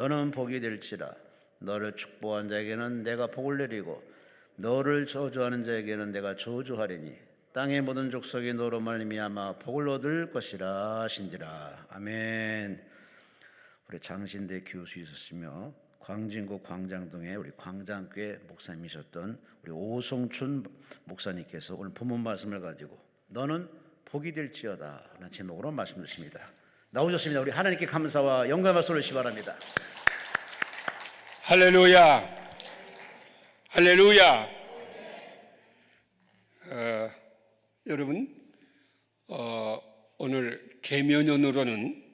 너는 복이 될지라. 너를 축복한 자에게는 내가 복을 내리고 너를 저주하는 자에게는 내가 저주하리니 땅의 모든 족속이 너로 말미암아 복을 얻을 것이라 하신지라. 아멘. 우리 장신대 교수이셨으며 광진구 광장동에 우리 광장교회 목사님이셨던 우리 오성춘 목사님께서 오늘 본문 말씀을 가지고 너는 복이 될지어다 라는 제목으로 말씀 주십니다. 나오셨습니다. 우리 하나님께 감사와 영광의 말씀을 주시기 바랍니다. 할렐루야, 할렐루야. 여러분, 오늘 계면연으로는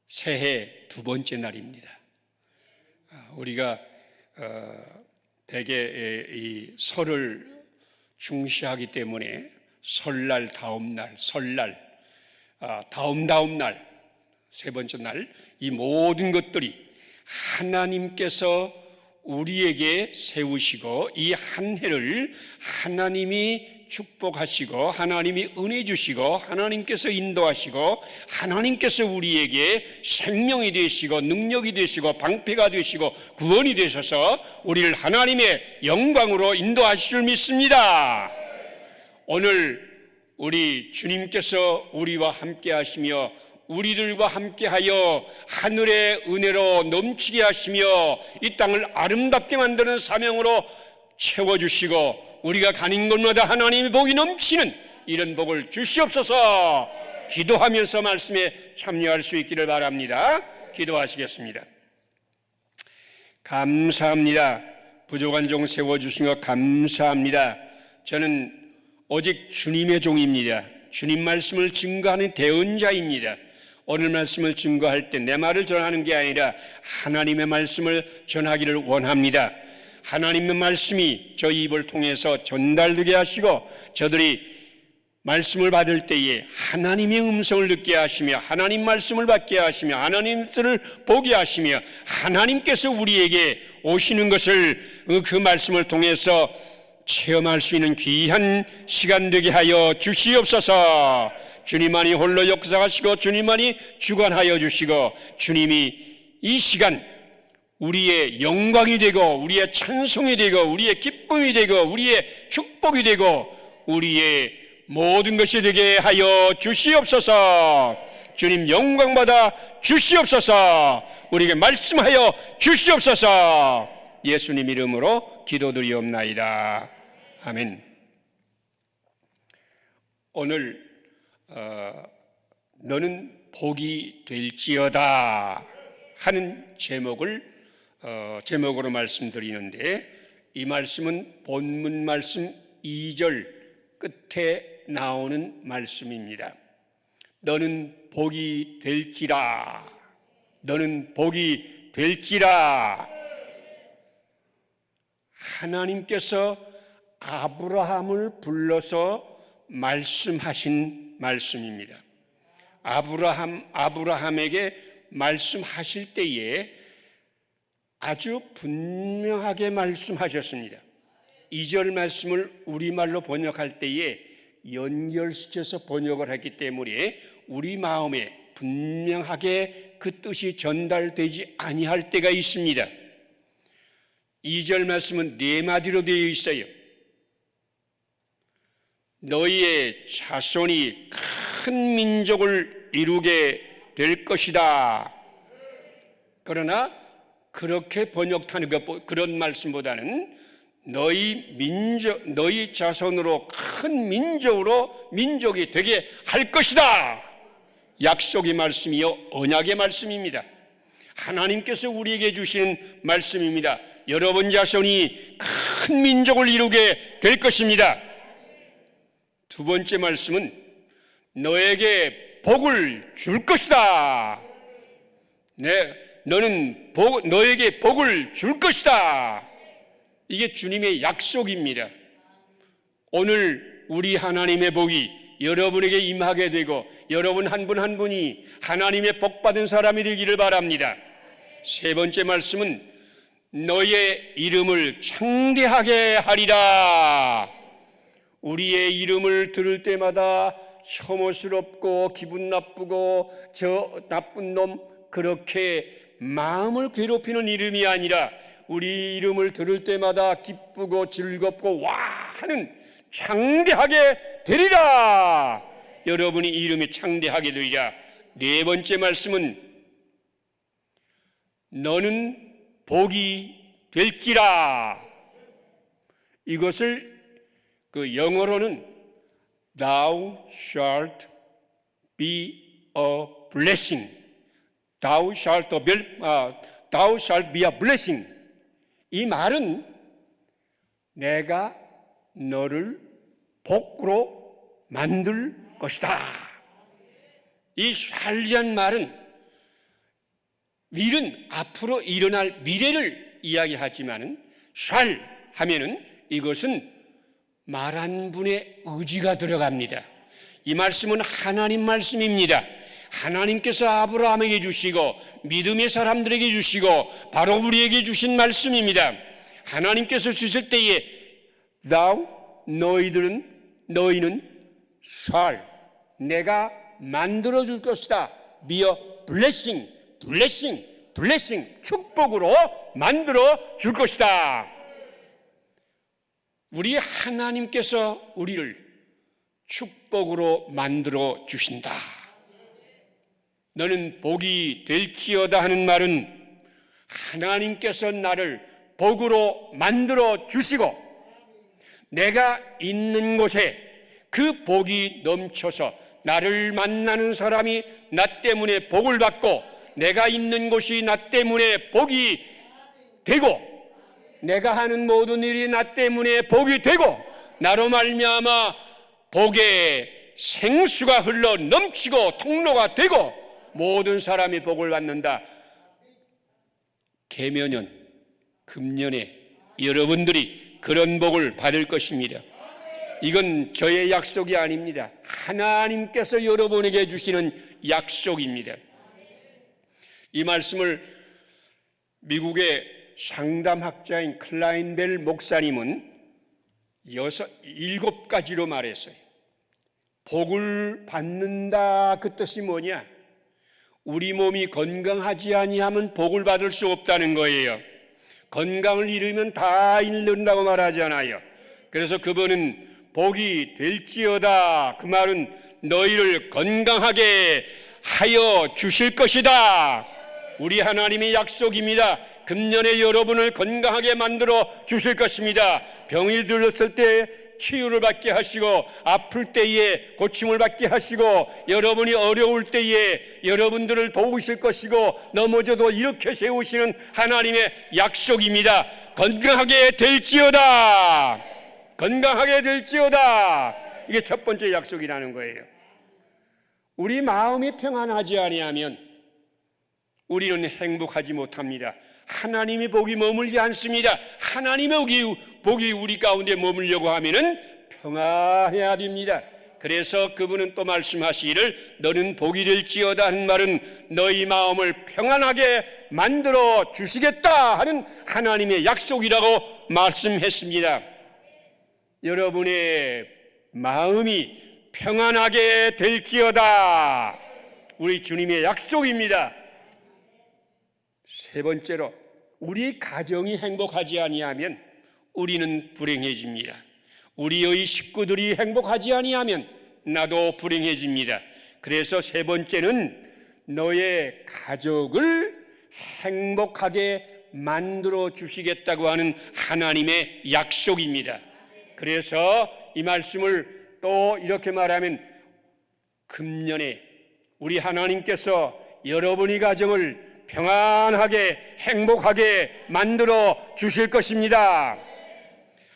새해 두 번째 날입니다. 우리가 대개 이 설을 중시하기 때문에 설날 다음 날, 설날, 다음 날, 세 번째 날, 이 모든 것들이 하나님께서 우리에게 세우시고 이 한 해를 하나님이 축복하시고 하나님이 은혜 주시고 하나님께서 인도하시고 하나님께서 우리에게 생명이 되시고 능력이 되시고 방패가 되시고 구원이 되셔서 우리를 하나님의 영광으로 인도하실 줄 믿습니다. 오늘 우리 주님께서 우리와 함께 하시며 우리들과 함께하여 하늘의 은혜로 넘치게 하시며 이 땅을 아름답게 만드는 사명으로 채워주시고 우리가 가는 곳마다 하나님의 복이 넘치는 이런 복을 주시옵소서. 기도하면서 말씀에 참여할 수 있기를 바랍니다. 기도하시겠습니다. 감사합니다. 부족한 종 세워주신 것 감사합니다. 저는 오직 주님의 종입니다. 주님 말씀을 증거하는 대언자입니다. 오늘 말씀을 증거할 때 내 말을 전하는 게 아니라 하나님의 말씀을 전하기를 원합니다. 하나님의 말씀이 저희 입을 통해서 전달되게 하시고 저들이 말씀을 받을 때에 하나님의 음성을 듣게 하시며 하나님 말씀을 받게 하시며 하나님을 보게 하시며 하나님께서 우리에게 오시는 것을 그 말씀을 통해서 체험할 수 있는 귀한 시간 되게 하여 주시옵소서. 주님만이 홀로 역사하시고 주님만이 주관하여 주시고 주님이 이 시간 우리의 영광이 되고 우리의 찬송이 되고 우리의 기쁨이 되고 우리의 축복이 되고 우리의 모든 것이 되게 하여 주시옵소서. 주님 영광받아 주시옵소서. 우리에게 말씀하여 주시옵소서. 예수님 이름으로 기도드리옵나이다. 아멘. 오늘 너는 복이 될지어다 하는 제목으로 말씀드리는데 이 말씀은 본문 말씀 2절 끝에 나오는 말씀입니다. 너는 복이 될지라. 너는 복이 될지라. 하나님께서 아브라함을 불러서 말씀하신 말씀입니다. 아브라함에게 말씀하실 때에 아주 분명하게 말씀하셨습니다. 2절 말씀을 우리말로 번역할 때에 연결시켜서 번역을 했기 때문에 우리 마음에 분명하게 그 뜻이 전달되지 아니할 때가 있습니다. 2절 말씀은 네 마디로 되어 있어요. 너희의 자손이 큰 민족을 이루게 될 것이다. 그러나 그렇게 번역하는 것, 그런 말씀보다는 너희 자손으로 큰 민족이 되게 할 것이다. 약속의 말씀이요 언약의 말씀입니다. 하나님께서 우리에게 주시는 말씀입니다. 여러분 자손이 큰 민족을 이루게 될 것입니다. 두 번째 말씀은 너에게 복을 줄 것이다. 너에게 복을 줄 것이다. 이게 주님의 약속입니다. 오늘 우리 하나님의 복이 여러분에게 임하게 되고 여러분 한 분 한 분이 하나님의 복 받은 사람이 되기를 바랍니다. 세 번째 말씀은 너의 이름을 창대하게 하리라. 우리의 이름을 들을 때마다 혐오스럽고 기분 나쁘고 저 나쁜 놈 그렇게 마음을 괴롭히는 이름이 아니라 우리 이름을 들을 때마다 기쁘고 즐겁고 와 하는 창대하게 되리라. 여러분이 이름이 창대하게 되리라. 네 번째 말씀은 너는 복이 될지라. 이것을 그 영어로는 Thou shalt be a blessing. Thou shalt be a blessing. 이 말은 내가 너를 복으로 만들 것이다. 이 shall이란 말은 윌은 앞으로 일어날 미래를 이야기하지만은 shall 하면은 이것은 말한 분의 의지가 들어갑니다. 이 말씀은 하나님 말씀입니다. 하나님께서 아브라함에게 주시고 믿음의 사람들에게 주시고 바로 우리에게 주신 말씀입니다. 하나님께서 주실 때에 너희는 shall 내가 만들어 줄 것이다. be a blessing 축복으로 만들어 줄 것이다. 우리 하나님께서 우리를 축복으로 만들어 주신다. 너는 복이 될지어다 하는 말은 하나님께서 나를 복으로 만들어 주시고 내가 있는 곳에 그 복이 넘쳐서 나를 만나는 사람이 나 때문에 복을 받고 내가 있는 곳이 나 때문에 복이 되고 내가 하는 모든 일이 나 때문에 복이 되고 나로 말미암아 복의 생수가 흘러 넘치고 통로가 되고 모든 사람이 복을 받는다. 계명년, 금년에 여러분들이 그런 복을 받을 것입니다. 이건 저의 약속이 아닙니다. 하나님께서 여러분에게 주시는 약속입니다. 이 말씀을 미국의 상담학자인 클라인벨 목사님은 7가지로 말했어요. 복을 받는다 그 뜻이 뭐냐? 우리 몸이 건강하지 아니하면 복을 받을 수 없다는 거예요. 건강을 잃으면 다 잃는다고 말하잖아요. 그래서 그분은 복이 될지어다 그 말은 너희를 건강하게 하여 주실 것이다. 우리 하나님의 약속입니다. 금년에 여러분을 건강하게 만들어 주실 것입니다. 병이 들었을 때 치유를 받게 하시고 아플 때에 고침을 받게 하시고 여러분이 어려울 때에 여러분들을 도우실 것이고 넘어져도 일으켜 세우시는 하나님의 약속입니다. 건강하게 될지어다. 건강하게 될지어다. 이게 첫 번째 약속이라는 거예요. 우리 마음이 평안하지 아니하면 우리는 행복하지 못합니다. 하나님의 복이 머물지 않습니다. 하나님의 복이 우리 가운데 머물려고 하면은 평안해야 됩니다. 그래서 그분은 또 말씀하시기를 너는 복이 될지어다 하는 말은 너희 마음을 평안하게 만들어 주시겠다 하는 하나님의 약속이라고 말씀했습니다. 여러분의 마음이 평안하게 될지어다. 우리 주님의 약속입니다. 세 번째로 우리 가정이 행복하지 아니하면 우리는 불행해집니다. 우리의 식구들이 행복하지 아니하면 나도 불행해집니다. 그래서 세 번째는 너의 가족을 행복하게 만들어 주시겠다고 하는 하나님의 약속입니다. 그래서 이 말씀을 또 이렇게 말하면 금년에 우리 하나님께서 여러분의 가정을 평안하게 행복하게 만들어 주실 것입니다.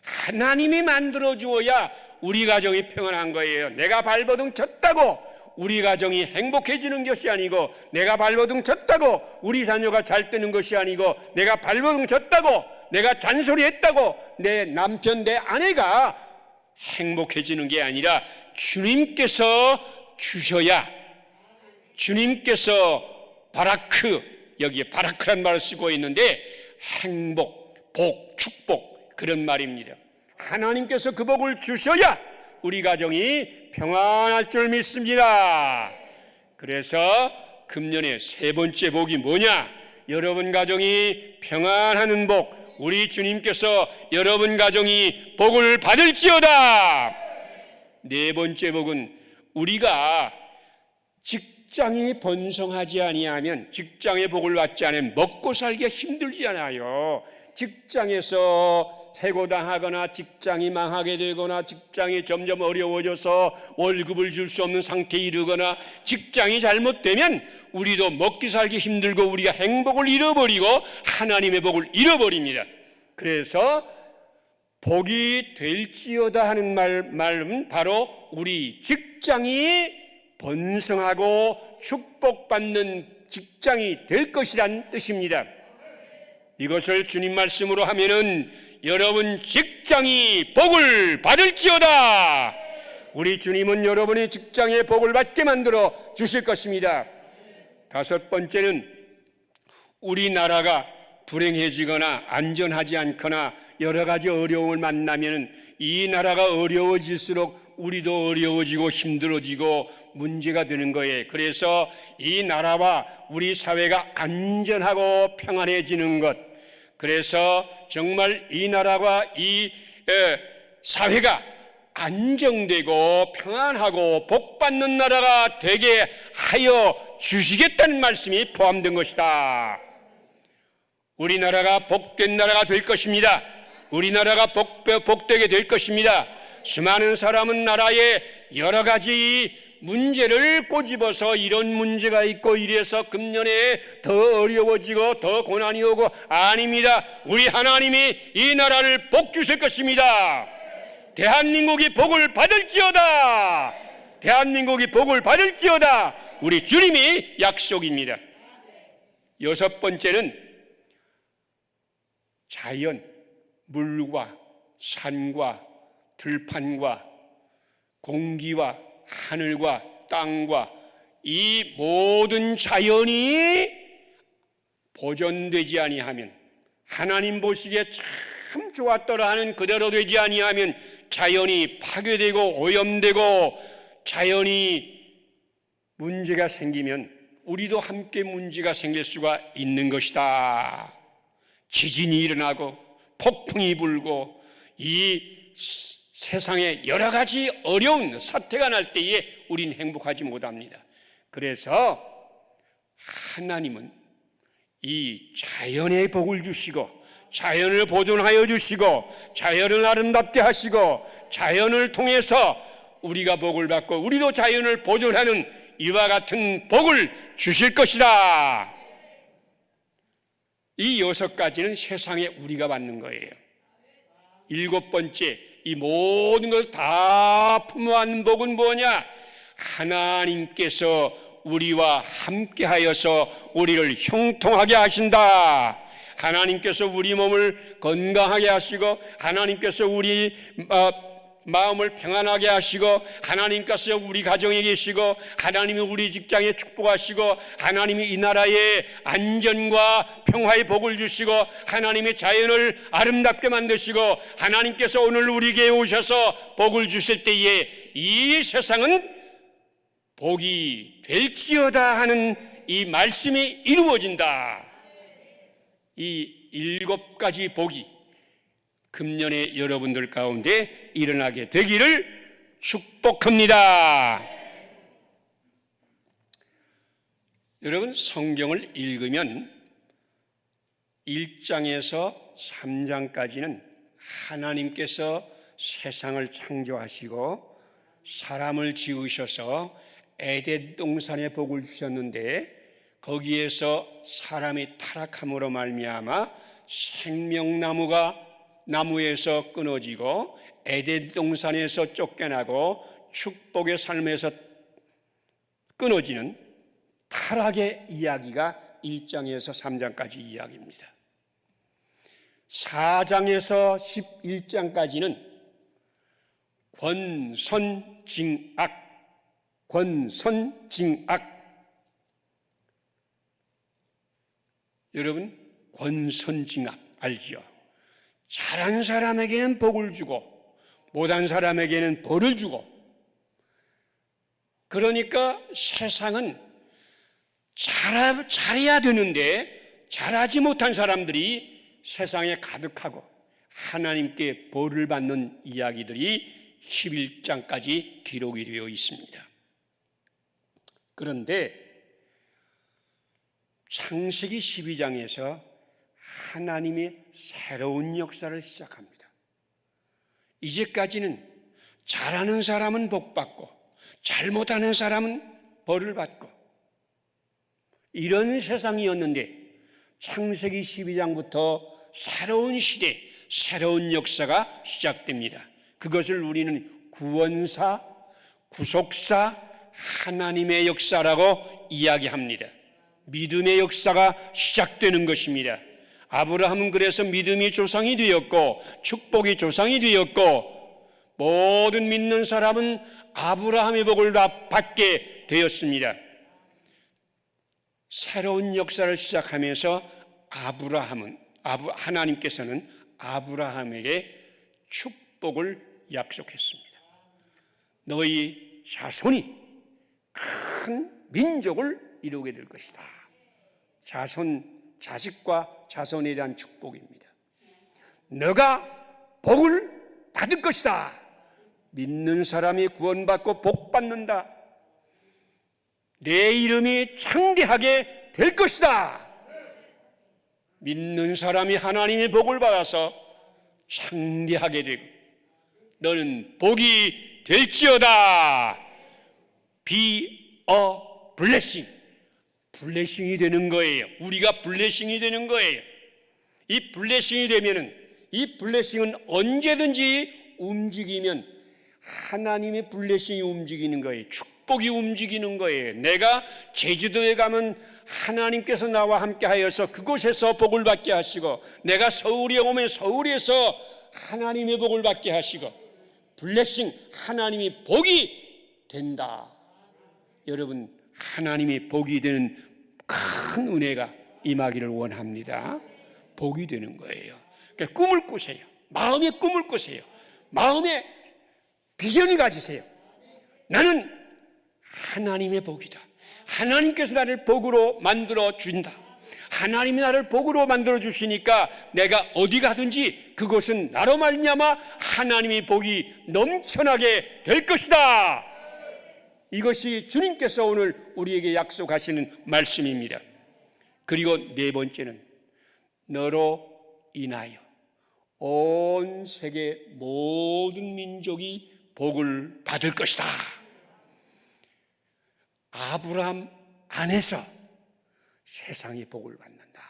하나님이 만들어 주어야 우리 가정이 평안한 거예요. 내가 발버둥 쳤다고 우리 가정이 행복해지는 것이 아니고 내가 발버둥 쳤다고 우리 자녀가 잘 되는 것이 아니고 내가 발버둥 쳤다고 내가 잔소리했다고 내 남편 내 아내가 행복해지는 게 아니라 주님께서 주셔야 주님께서 바라크 여기에 바라크란 말을 쓰고 있는데 행복, 복, 축복 그런 말입니다. 하나님께서 그 복을 주셔야 우리 가정이 평안할 줄 믿습니다. 그래서 금년의 세 번째 복이 뭐냐? 여러분 가정이 평안하는 복, 우리 주님께서 여러분 가정이 복을 받을지어다. 네 번째 복은 우리가 직장이 번성하지 아니하면, 직장의 복을 받지 않으면 먹고 살기가 힘들잖아요. 직장에서 해고당하거나 직장이 망하게 되거나 직장이 점점 어려워져서 월급을 줄 수 없는 상태에 이르거나 직장이 잘못되면 우리도 먹기 살기 힘들고 우리가 행복을 잃어버리고 하나님의 복을 잃어버립니다. 그래서 복이 될지어다 하는 말은 바로 우리 직장이 번성하고 축복받는 직장이 될 것이란 뜻입니다. 이것을 주님 말씀으로 하면은 여러분 직장이 복을 받을지어다. 우리 주님은 여러분의 직장에 복을 받게 만들어 주실 것입니다. 다섯 번째는 우리나라가 불행해지거나 안전하지 않거나 여러 가지 어려움을 만나면 이 나라가 어려워질수록 우리도 어려워지고 힘들어지고 문제가 되는 거예요. 그래서 이 나라와 우리 사회가 안전하고 평안해지는 것, 그래서 정말 이 나라와 이 사회가 안정되고 평안하고 복받는 나라가 되게 하여 주시겠다는 말씀이 포함된 것이다. 우리나라가 복된 나라가 될 것입니다. 우리나라가 복되게 될 것입니다. 수많은 사람은 나라에 여러 가지 문제를 꼬집어서 이런 문제가 있고 이래서 금년에 더 어려워지고 더 고난이 오고, 아닙니다. 우리 하나님이 이 나라를 복 주실 것입니다. 대한민국이 복을 받을지어다. 대한민국이 복을 받을지어다. 우리 주님이 약속입니다. 여섯 번째는 자연, 물과 산과 들판과 공기와 하늘과 땅과 이 모든 자연이 보존되지 아니하면, 하나님 보시기에 참 좋았더라 하는 그대로 되지 아니하면 자연이 파괴되고 오염되고 자연이 문제가 생기면 우리도 함께 문제가 생길 수가 있는 것이다. 지진이 일어나고 폭풍이 불고 이 세상에 여러 가지 어려운 사태가 날 때에 우린 행복하지 못합니다. 그래서 하나님은 이 자연의 복을 주시고 자연을 보존하여 주시고 자연을 아름답게 하시고 자연을 통해서 우리가 복을 받고 우리도 자연을 보존하는 이와 같은 복을 주실 것이다. 이 여섯 가지는 세상에 우리가 받는 거예요. 일곱 번째, 이 모든 걸 다 품어안는 복은 뭐냐? 하나님께서 우리와 함께하여서 우리를 형통하게 하신다. 하나님께서 우리 몸을 건강하게 하시고 하나님께서 우리 마음을 평안하게 하시고 하나님께서 우리 가정에 계시고 하나님이 우리 직장에 축복하시고 하나님이 이 나라에 안전과 평화의 복을 주시고 하나님의 자연을 아름답게 만드시고 하나님께서 오늘 우리에게 오셔서 복을 주실 때에 이 세상은 복이 될지어다 하는 이 말씀이 이루어진다. 이 일곱 가지 복이 금년에 여러분들 가운데 일어나게 되기를 축복합니다. 여러분, 성경을 읽으면 1장에서 3장까지는 하나님께서 세상을 창조하시고 사람을 지으셔서 에덴 동산에 복을 주셨는데 거기에서 사람이 타락함으로 말미암아 생명나무에서 끊어지고 에덴 동산에서 쫓겨나고 축복의 삶에서 끊어지는 타락의 이야기가 1장에서 3장까지 이야기입니다. 4장에서 11장까지는 권선징악. 여러분, 권선징악 알지요? 잘한 사람에게는 복을 주고 못한 사람에게는 벌을 주고 그러니까 세상은 잘해야 되는데 잘하지 못한 사람들이 세상에 가득하고 하나님께 벌을 받는 이야기들이 11장까지 기록이 되어 있습니다. 그런데 창세기 12장에서 하나님의 새로운 역사를 시작합니다. 이제까지는 잘하는 사람은 복받고 잘못하는 사람은 벌을 받고 이런 세상이었는데 창세기 12장부터 새로운 시대, 새로운 역사가 시작됩니다. 그것을 우리는 구원사, 구속사, 하나님의 역사라고 이야기합니다. 믿음의 역사가 시작되는 것입니다. 아브라함은 그래서 믿음이 조상이 되었고 축복이 조상이 되었고 모든 믿는 사람은 아브라함의 복을 받게 되었습니다. 새로운 역사를 시작하면서 하나님께서는 아브라함에게 축복을 약속했습니다. 너희 자손이 큰 민족을 이루게 될 것이다. 자식과 자손에 대한 축복입니다. 너가 복을 받을 것이다. 믿는 사람이 구원받고 복 받는다. 내 이름이 창대하게 될 것이다. 믿는 사람이 하나님의 복을 받아서 창대하게 되고 너는 복이 될지어다. Be a blessing. 블레싱이 되는 거예요. 우리가 블레싱이 되는 거예요. 이 블레싱이 되면은 이 블레싱은 언제든지 움직이면 하나님의 블레싱이 움직이는 거예요. 축복이 움직이는 거예요. 내가 제주도에 가면 하나님께서 나와 함께 하여서 그곳에서 복을 받게 하시고 내가 서울에 오면 서울에서 하나님의 복을 받게 하시고 블레싱, 하나님이 복이 된다. 여러분, 하나님의 복이 되는 큰 은혜가 임하기를 원합니다. 복이 되는 거예요. 그러니까 꿈을 꾸세요. 마음의 꿈을 꾸세요. 마음의 비전이 가지세요. 나는 하나님의 복이다. 하나님께서 나를 복으로 만들어 준다. 하나님이 나를 복으로 만들어 주시니까 내가 어디 가든지 그곳은 나로 말미암아 하나님의 복이 넘쳐나게 될 것이다. 이것이 주님께서 오늘 우리에게 약속하시는 말씀입니다. 그리고 네 번째는 너로 인하여 온 세계 모든 민족이 복을 받을 것이다. 아브라함 안에서 세상이 복을 받는다.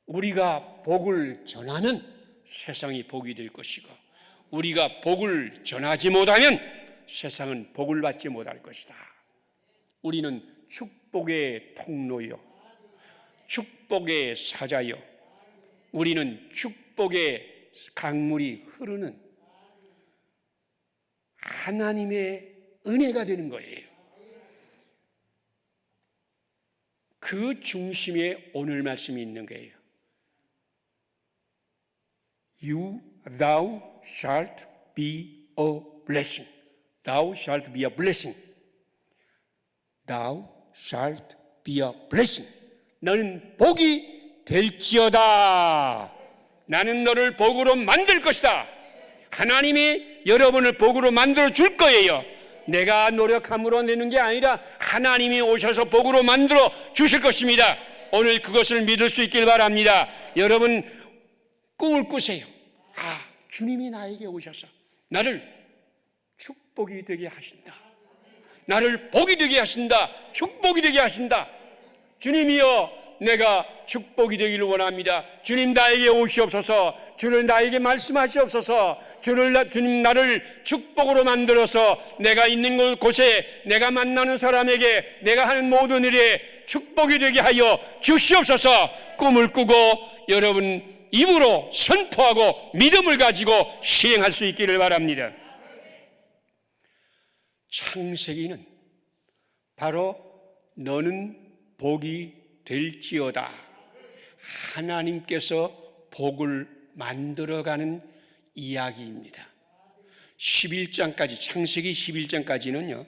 우리가 복을 전하면 세상이 복이 될 것이고 우리가 복을 전하지 못하면 세상은 복을 받지 못할 것이다. 우리는 축복의 통로요, 축복의 사자요, 우리는 축복의 강물이 흐르는 하나님의 은혜가 되는 거예요. 그 중심에 오늘 말씀이 있는 거예요. Thou shalt be a blessing. Thou shalt be a blessing. Thou shalt be a blessing. 너는 복이 될지어다. 나는 너를 복으로 만들 것이다. 하나님이 여러분을 복으로 만들어 줄 거예요. 내가 노력함으로 내는 게 아니라 하나님이 오셔서 복으로 만들어 주실 것입니다. 오늘 그것을 믿을 수 있길 바랍니다. 여러분 꿈을 꾸세요. 주님이 나에게 오셔서 나를 축복이 되게 하신다. 나를 복이 되게 하신다. 축복이 되게 하신다. 주님이여, 내가 축복이 되기를 원합니다. 주님 나에게 오시옵소서. 주를 나에게 말씀하시옵소서. 주님 나를 축복으로 만들어서 내가 있는 곳에 내가 만나는 사람에게 내가 하는 모든 일에 축복이 되게 하여 주시옵소서. 꿈을 꾸고 여러분 입으로 선포하고 믿음을 가지고 시행할 수 있기를 바랍니다. 창세기는 바로 너는 복이 될지어다. 하나님께서 복을 만들어가는 이야기입니다. 11장까지, 창세기 11장까지는요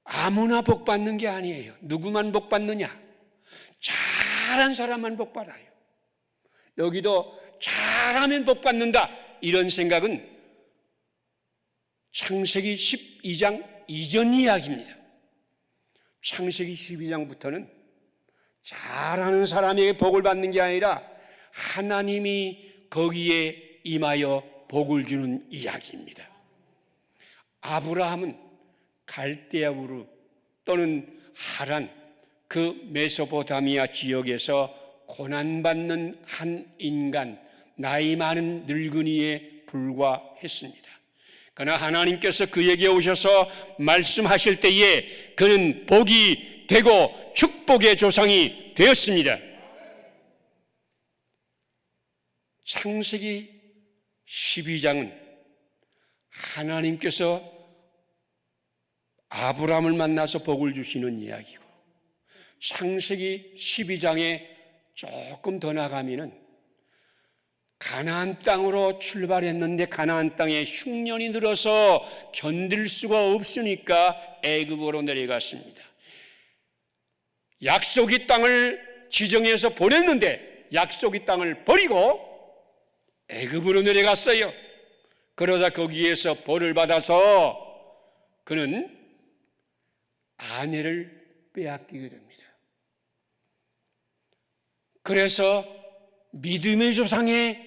아무나 복 받는 게 아니에요. 누구만 복 받느냐? 잘한 사람만 복 받아요. 여기도 잘하면 복 받는다, 이런 생각은 창세기 12장 이전 이야기입니다. 창세기 12장부터는 잘하는 사람에게 복을 받는 게 아니라 하나님이 거기에 임하여 복을 주는 이야기입니다. 아브라함은 갈대아 우르 또는 하란, 그 메소포타미아 지역에서 고난받는 한 인간, 나이 많은 늙은이에 불과했습니다. 그러나 하나님께서 그에게 오셔서 말씀하실 때에 그는 복이 되고 축복의 조상이 되었습니다. 창세기 12장은 하나님께서 아브라함을 만나서 복을 주시는 이야기고, 창세기 12장에 조금 더 나가면은 가나안 땅으로 출발했는데 가나안 땅에 흉년이 들어서 견딜 수가 없으니까 애굽으로 내려갔습니다. 약속의 땅을 지정해서 보냈는데 약속의 땅을 버리고 애굽으로 내려갔어요. 그러다 거기에서 벌을 받아서 그는 아내를 빼앗기게 됩니다. 그래서 믿음의 조상의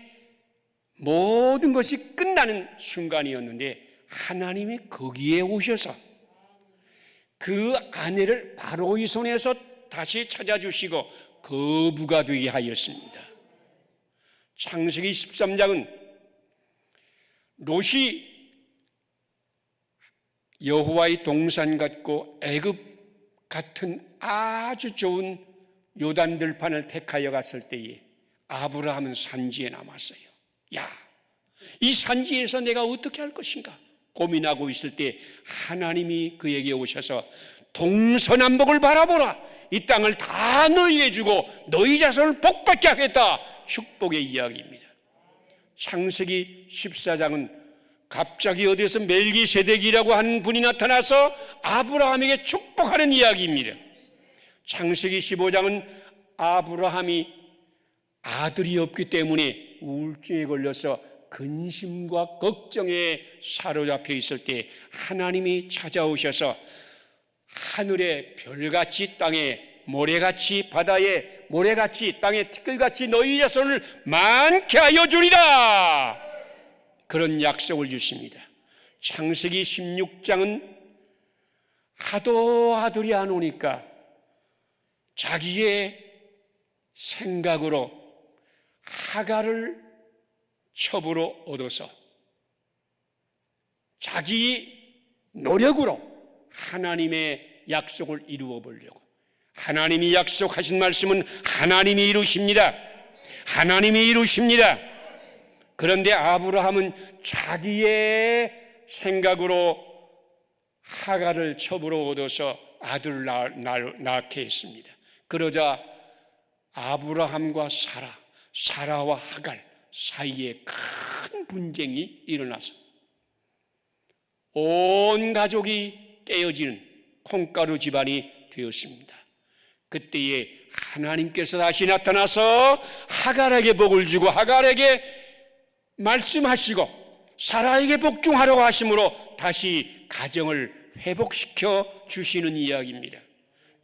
모든 것이 끝나는 순간이었는데 하나님이 거기에 오셔서 그 아내를 바로의 손에서 다시 찾아주시고 거부가 되게 하였습니다. 창세기 13장은 롯이 여호와의 동산 같고 애굽 같은 아주 좋은 요단 들판을 택하여 갔을 때에 아브라함은 산지에 남았어요. 이 산지에서 내가 어떻게 할 것인가 고민하고 있을 때 하나님이 그에게 오셔서 동서남북을 바라보라, 이 땅을 다 너희에게 주고 너희 자손을 복받게 하겠다, 축복의 이야기입니다. 창세기 14장은 갑자기 어디서 멜기세덱이라고 하는 분이 나타나서 아브라함에게 축복하는 이야기입니다. 창세기 15장은 아브라함이 아들이 없기 때문에 우울증에 걸려서 근심과 걱정에 사로잡혀 있을 때 하나님이 찾아오셔서 하늘의 별같이 땅에 모래같이 바다에 모래같이 땅에 티끌같이 너희 자손을 많게 하여 주리라, 그런 약속을 주십니다. 창세기 16장은 하도 아들이 안 오니까 자기의 생각으로 하갈을 첩으로 얻어서 자기 노력으로 하나님의 약속을 이루어 보려고, 하나님이 약속하신 말씀은 하나님이 이루십니다. 하나님이 이루십니다. 그런데 아브라함은 자기의 생각으로 하갈을 첩으로 얻어서 아들을 낳게 했습니다. 그러자 아브라함과 사라와 하갈 사이에 큰 분쟁이 일어나서 온 가족이 깨어지는 콩가루 집안이 되었습니다. 그때에 하나님께서 다시 나타나서 하갈에게 복을 주고 하갈에게 말씀하시고 사라에게 복종하라고 하심으로 다시 가정을 회복시켜 주시는 이야기입니다.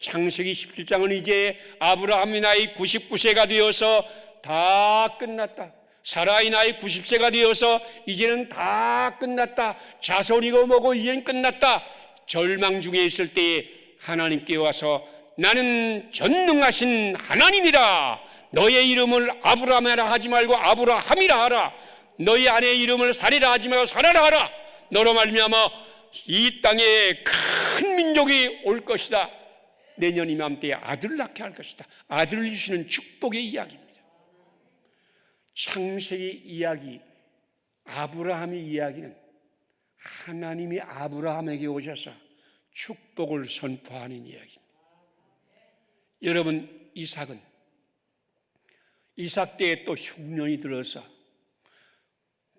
창세기 17장은 이제 아브라함이 나이 99세가 되어서 다 끝났다, 사라의 나이 90세가 되어서 이제는 다 끝났다, 자손이고 뭐고 이제는 끝났다, 절망 중에 있을 때에 하나님께 와서 나는 전능하신 하나님이라, 너의 이름을 아브라함이라 하지 말고 아브라함이라 하라, 너희 아내의 이름을 사리라 하지 말고 사라라 하라, 너로 말미암아 이 땅에 큰 민족이 올 것이다, 내년 이맘때에 아들을 낳게 할 것이다. 아들을 주시는 축복의 이야기입니다. 창세기 이야기, 아브라함의 이야기는 하나님이 아브라함에게 오셔서 축복을 선포하는 이야기입니다. 여러분, 이삭 때에 또 흉년이 들어서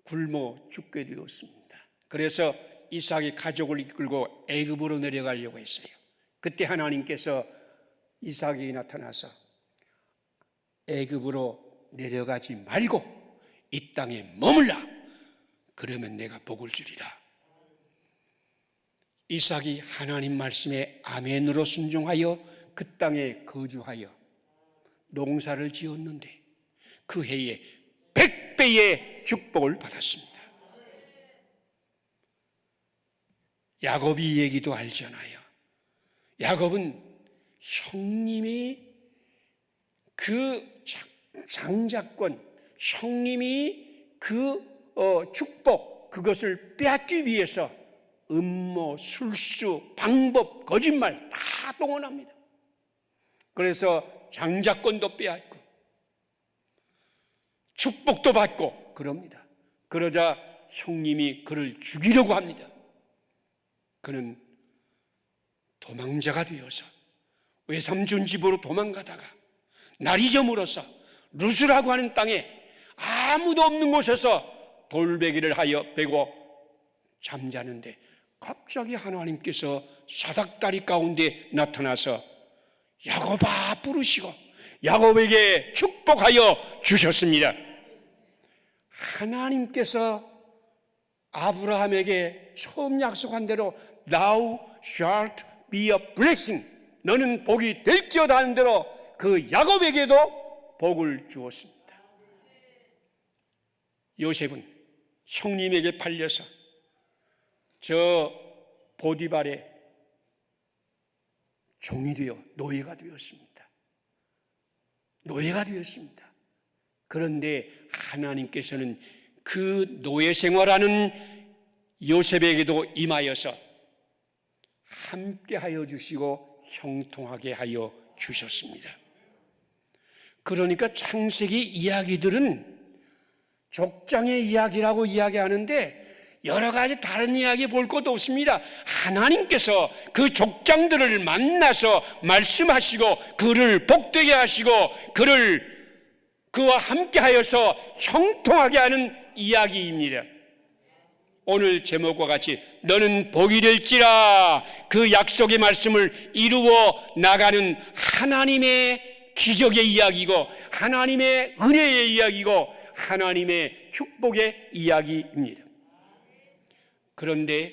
굶어 죽게 되었습니다. 그래서 이삭이 가족을 이끌고 애굽으로 내려가려고 했어요. 그때 하나님께서 이삭이 나타나서 애굽으로 내려가지 말고 이 땅에 머물라. 그러면 내가 복을 주리라. 이삭이 하나님 말씀에 아멘으로 순종하여 그 땅에 거주하여 농사를 지었는데 그 해에 100배의 축복을 받았습니다. 야곱이 이 얘기도 알잖아요. 야곱은 형님이 그 장자권, 형님이 그 축복, 그것을 빼앗기 위해서 음모, 술수, 방법, 거짓말 다 동원합니다. 그래서 장자권도 빼앗고 축복도 받고 그럽니다. 그러자 형님이 그를 죽이려고 합니다. 그는 도망자가 되어서 외삼촌 집으로 도망가다가 날이 저물어서 루스라고 하는 땅에 아무도 없는 곳에서 돌베개를 하여 베고 잠자는데 갑자기 하나님께서 사닥다리 가운데 나타나서 야곱아 부르시고 야곱에게 축복하여 주셨습니다. 하나님께서 아브라함에게 처음 약속한 대로 Thou shalt be a blessing, 너는 복이 될지어다 하는 대로 그 야곱에게도 복을 주었습니다. 요셉은 형님에게 팔려서 저 보디발의 종이 되어 노예가 되었습니다. 노예가 되었습니다. 그런데 하나님께서는 그 노예 생활하는 요셉에게도 임하여서 함께하여 주시고 형통하게 하여 주셨습니다. 그러니까 창세기 이야기들은 족장의 이야기라고 이야기하는데 여러 가지 다른 이야기 볼 것도 없습니다. 하나님께서 그 족장들을 만나서 말씀하시고 그를 복되게 하시고 그와 함께하여서 형통하게 하는 이야기입니다. 오늘 제목과 같이 너는 복이 될지라, 그 약속의 말씀을 이루어 나가는 하나님의 기적의 이야기고 하나님의 은혜의 이야기고 하나님의 축복의 이야기입니다. 그런데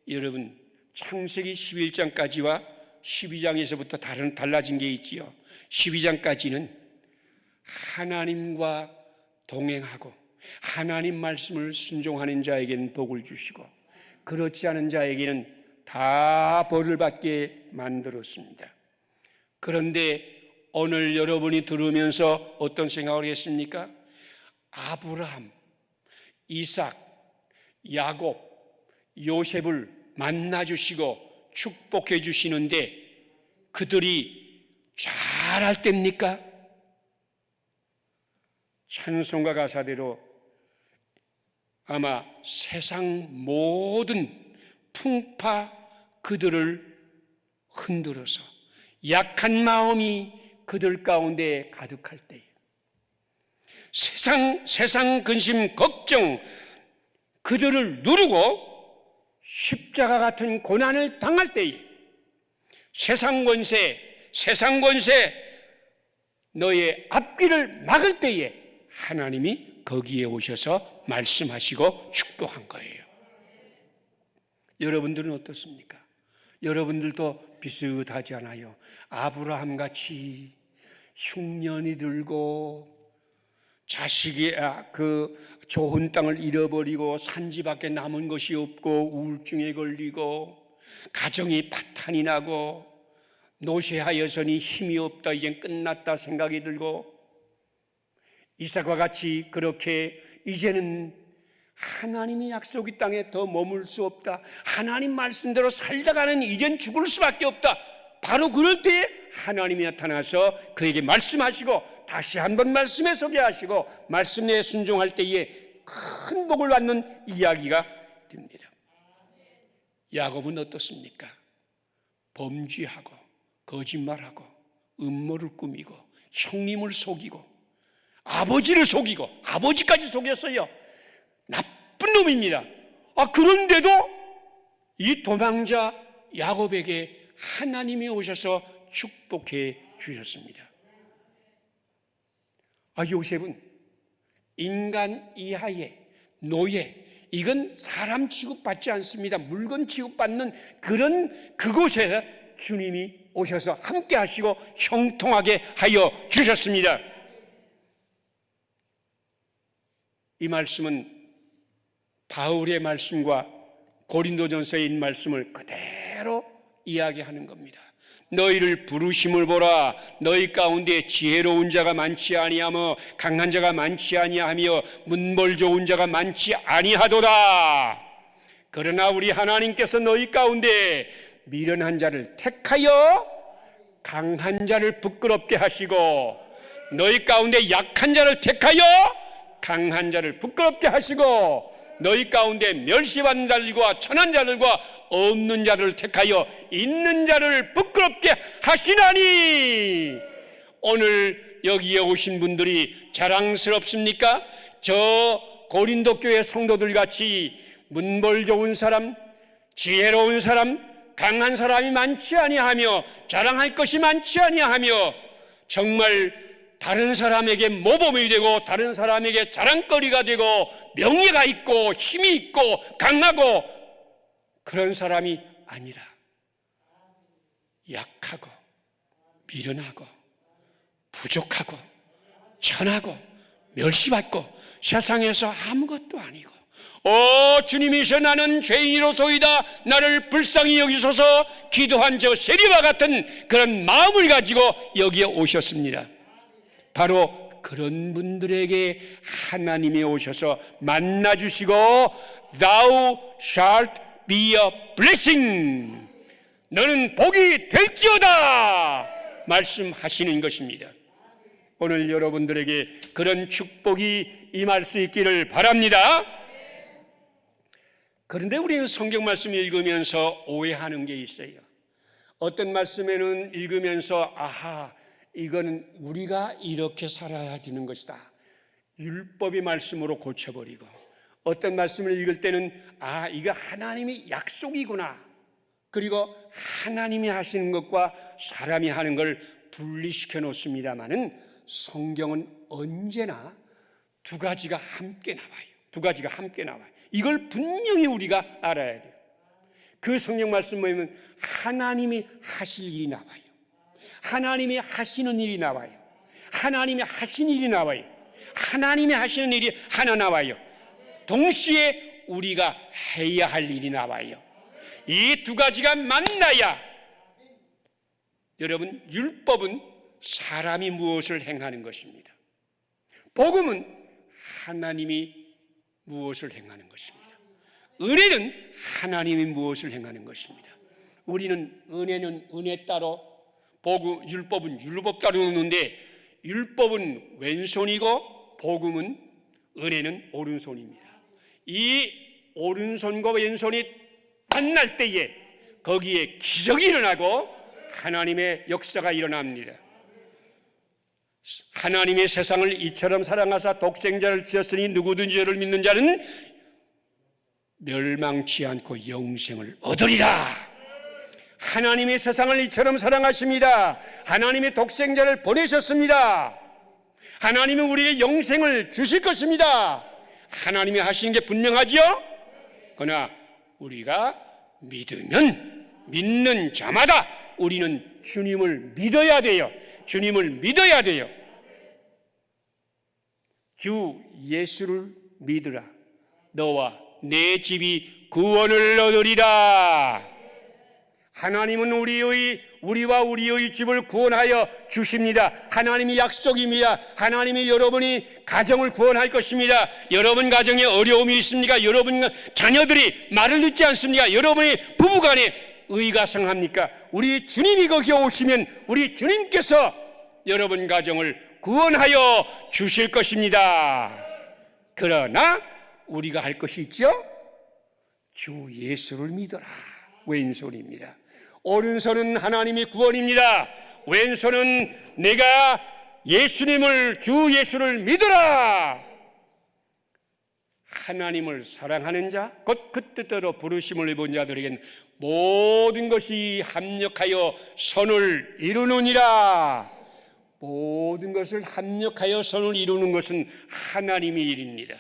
여러분, 창세기 11장까지와 12장에서부터 달라진 게 있지요. 12장까지는 하나님과 동행하고 하나님 말씀을 순종하는 자에게는 복을 주시고 그렇지 않은 자에게는 다 벌을 받게 만들었습니다. 그런데 오늘 여러분이 들으면서 어떤 생각을 했습니까? 아브라함, 이삭, 야곱, 요셉을 만나주시고 축복해 주시는데 그들이 잘할 때입니까? 찬송가 가사대로 아마 세상 모든 풍파 그들을 흔들어서 약한 마음이 그들 가운데 가득할 때에 세상 근심 걱정 그들을 누르고 십자가 같은 고난을 당할 때에 세상 권세 너의 앞길을 막을 때에 하나님이 거기에 오셔서 말씀하시고 축복한 거예요. 여러분들은 어떻습니까? 여러분들도 비슷하지 않아요? 아브라함 같이 흉년이 들고 자식이 그 좋은 땅을 잃어버리고 산지밖에 남은 것이 없고 우울증에 걸리고 가정이 파탄이 나고 노쇠하여서니 힘이 없다, 이젠 끝났다 생각이 들고 이삭과 같이 그렇게 이제는 하나님의 약속의 땅에 더 머물 수 없다, 하나님 말씀대로 살다가는 이젠 죽을 수밖에 없다, 바로 그럴 때에 하나님이 나타나서 그에게 말씀하시고 다시 한번 말씀에 서게 하시고 말씀에 순종할 때에 큰 복을 받는 이야기가 됩니다. 야곱은 어떻습니까? 범죄하고 거짓말하고 음모를 꾸미고 형님을 속이고 아버지를 속이고 아버지까지 속였어요. 나쁜 놈입니다. 그런데도 이 도망자 야곱에게 하나님이 오셔서 축복해 주셨습니다. 요셉은 인간 이하의 노예, 이건 사람 취급받지 않습니다. 물건 취급받는 그런 그곳에 주님이 오셔서 함께 하시고 형통하게 하여 주셨습니다. 이 말씀은 바울의 말씀과 고린도전서에 있는 말씀을 그대로 이야기하는 겁니다. 너희를 부르심을 보라. 너희 가운데 지혜로운 자가 많지 아니하며 강한 자가 많지 아니하며 문벌 좋은 자가 많지 아니하도다. 그러나 우리 하나님께서 너희 가운데 미련한 자를 택하여 강한 자를 부끄럽게 하시고, 너희 가운데 약한 자를 택하여 강한 자를 부끄럽게 하시고, 너희 가운데 멸시받는 자들과 천한 자들과 없는 자를 택하여 있는 자를 부끄럽게 하시나니. 오늘 여기에 오신 분들이 자랑스럽습니까? 저 고린도 교회 성도들 같이 문벌 좋은 사람, 지혜로운 사람, 강한 사람이 많지 아니하며 자랑할 것이 많지 아니하며 정말 다른 사람에게 모범이 되고 다른 사람에게 자랑거리가 되고 명예가 있고 힘이 있고 강하고 그런 사람이 아니라 약하고 미련하고 부족하고 천하고 멸시받고 세상에서 아무것도 아니고, 주님이셔 나는 죄인이로소이다 나를 불쌍히 여기소서 기도한 저 세리와 같은 그런 마음을 가지고 여기에 오셨습니다. 바로 그런 분들에게 하나님이 오셔서 만나주시고 Thou shalt be a blessing, 너는 복이 될지어다 말씀하시는 것입니다. 오늘 여러분들에게 그런 축복이 임할 수 있기를 바랍니다. 그런데 우리는 성경 말씀 읽으면서 오해하는 게 있어요. 어떤 말씀에는 읽으면서 이거는 우리가 이렇게 살아야 되는 것이다, 율법의 말씀으로 고쳐버리고, 어떤 말씀을 읽을 때는 이거 하나님의 약속이구나, 그리고 하나님이 하시는 것과 사람이 하는 걸 분리시켜 놓습니다마는 성경은 언제나 두 가지가 함께 나와요. 두 가지가 함께 나와요. 이걸 분명히 우리가 알아야 돼요. 그 성경 말씀 보면 하나님이 하실 일이 나와요. 하나님이 하시는 일이 나와요. 하나님이 하신 일이 나와요. 하나님이 하시는 일이 하나 나와요. 동시에 우리가 해야 할 일이 나와요. 이 두 가지가 만나야, 여러분, 율법은 사람이 무엇을 행하는 것입니다. 복음은 하나님이 무엇을 행하는 것입니다. 은혜는 하나님이 무엇을 행하는 것입니다. 우리는 은혜는 은혜 따로, 율법은 율법 따로 놓는데, 율법은 왼손이고 복음은, 은혜는 오른손입니다. 이 오른손과 왼손이 만날 때에 거기에 기적이 일어나고 하나님의 역사가 일어납니다. 하나님의 세상을 이처럼 사랑하사 독생자를 주셨으니 누구든지 저를 믿는 자는 멸망치 않고 영생을 얻으리라. 하나님의 세상을 이처럼 사랑하십니다. 하나님의 독생자를 보내셨습니다. 하나님은 우리에게 영생을 주실 것입니다. 하나님이 하신 게 분명하지요? 그러나 우리가 믿는 자마다 우리는 주님을 믿어야 돼요. 주님을 믿어야 돼요. 주 예수를 믿으라. 너와 내 집이 구원을 얻으리라. 하나님은 우리와 우리의 집을 구원하여 주십니다. 하나님이 약속입니다. 하나님이 여러분이 가정을 구원할 것입니다. 여러분 가정에 어려움이 있습니까? 여러분 자녀들이 말을 듣지 않습니까? 여러분의 부부간에 의가 상합니까? 우리 주님이 거기에 오시면 우리 주님께서 여러분 가정을 구원하여 주실 것입니다. 그러나 우리가 할 것이 있죠? 주 예수를 믿어라. 왼손입니다. 오른손은 하나님의 구원입니다. 왼손은 내가 예수님을, 주 예수를 믿어라. 하나님을 사랑하는 자, 곧 그 뜻대로 부르심을 입은 자들에겐 모든 것이 합력하여 선을 이루느니라. 모든 것을 합력하여 선을 이루는 것은 하나님의 일입니다.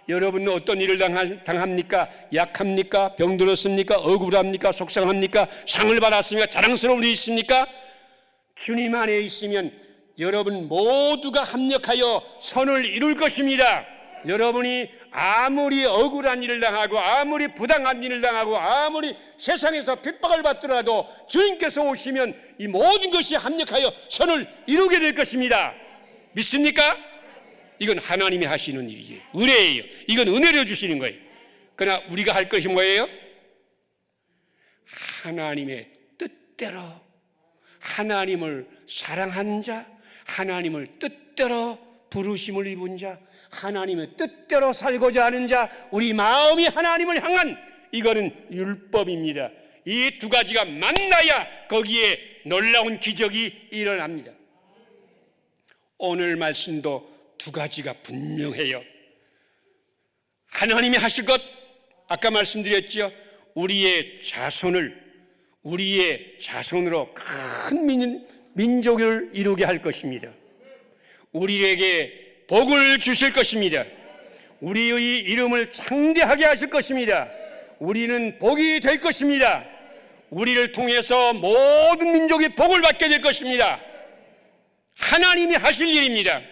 여러분은 어떤 일을 당합니까? 약합니까? 병들었습니까? 억울합니까? 속상합니까? 상을 받았습니까? 자랑스러운 일이 있습니까? 주님 안에 있으면 여러분 모두가 합력하여 선을 이룰 것입니다. 여러분이 아무리 억울한 일을 당하고 아무리 부당한 일을 당하고 아무리 세상에서 핍박을 받더라도 주님께서 오시면 이 모든 것이 합력하여 선을 이루게 될 것입니다. 믿습니까? 이건 하나님이 하시는 일이에요. 은혜예요. 이건 은혜로 주시는 거예요. 그러나 우리가 할 것이 뭐예요? 하나님의 뜻대로, 하나님을 사랑하는 자, 하나님을 뜻대로 부르심을 입은 자, 하나님의 뜻대로 살고자 하는 자, 우리 마음이 하나님을 향한, 이거는 율법입니다. 이 두 가지가 만나야 거기에 놀라운 기적이 일어납니다. 오늘 말씀도 두 가지가 분명해요. 하나님이 하실 것, 아까 말씀드렸죠. 우리의 자손으로 큰 민족을 이루게 할 것입니다. 우리에게 복을 주실 것입니다. 우리의 이름을 창대하게 하실 것입니다. 우리는 복이 될 것입니다. 우리를 통해서 모든 민족이 복을 받게 될 것입니다. 하나님이 하실 일입니다.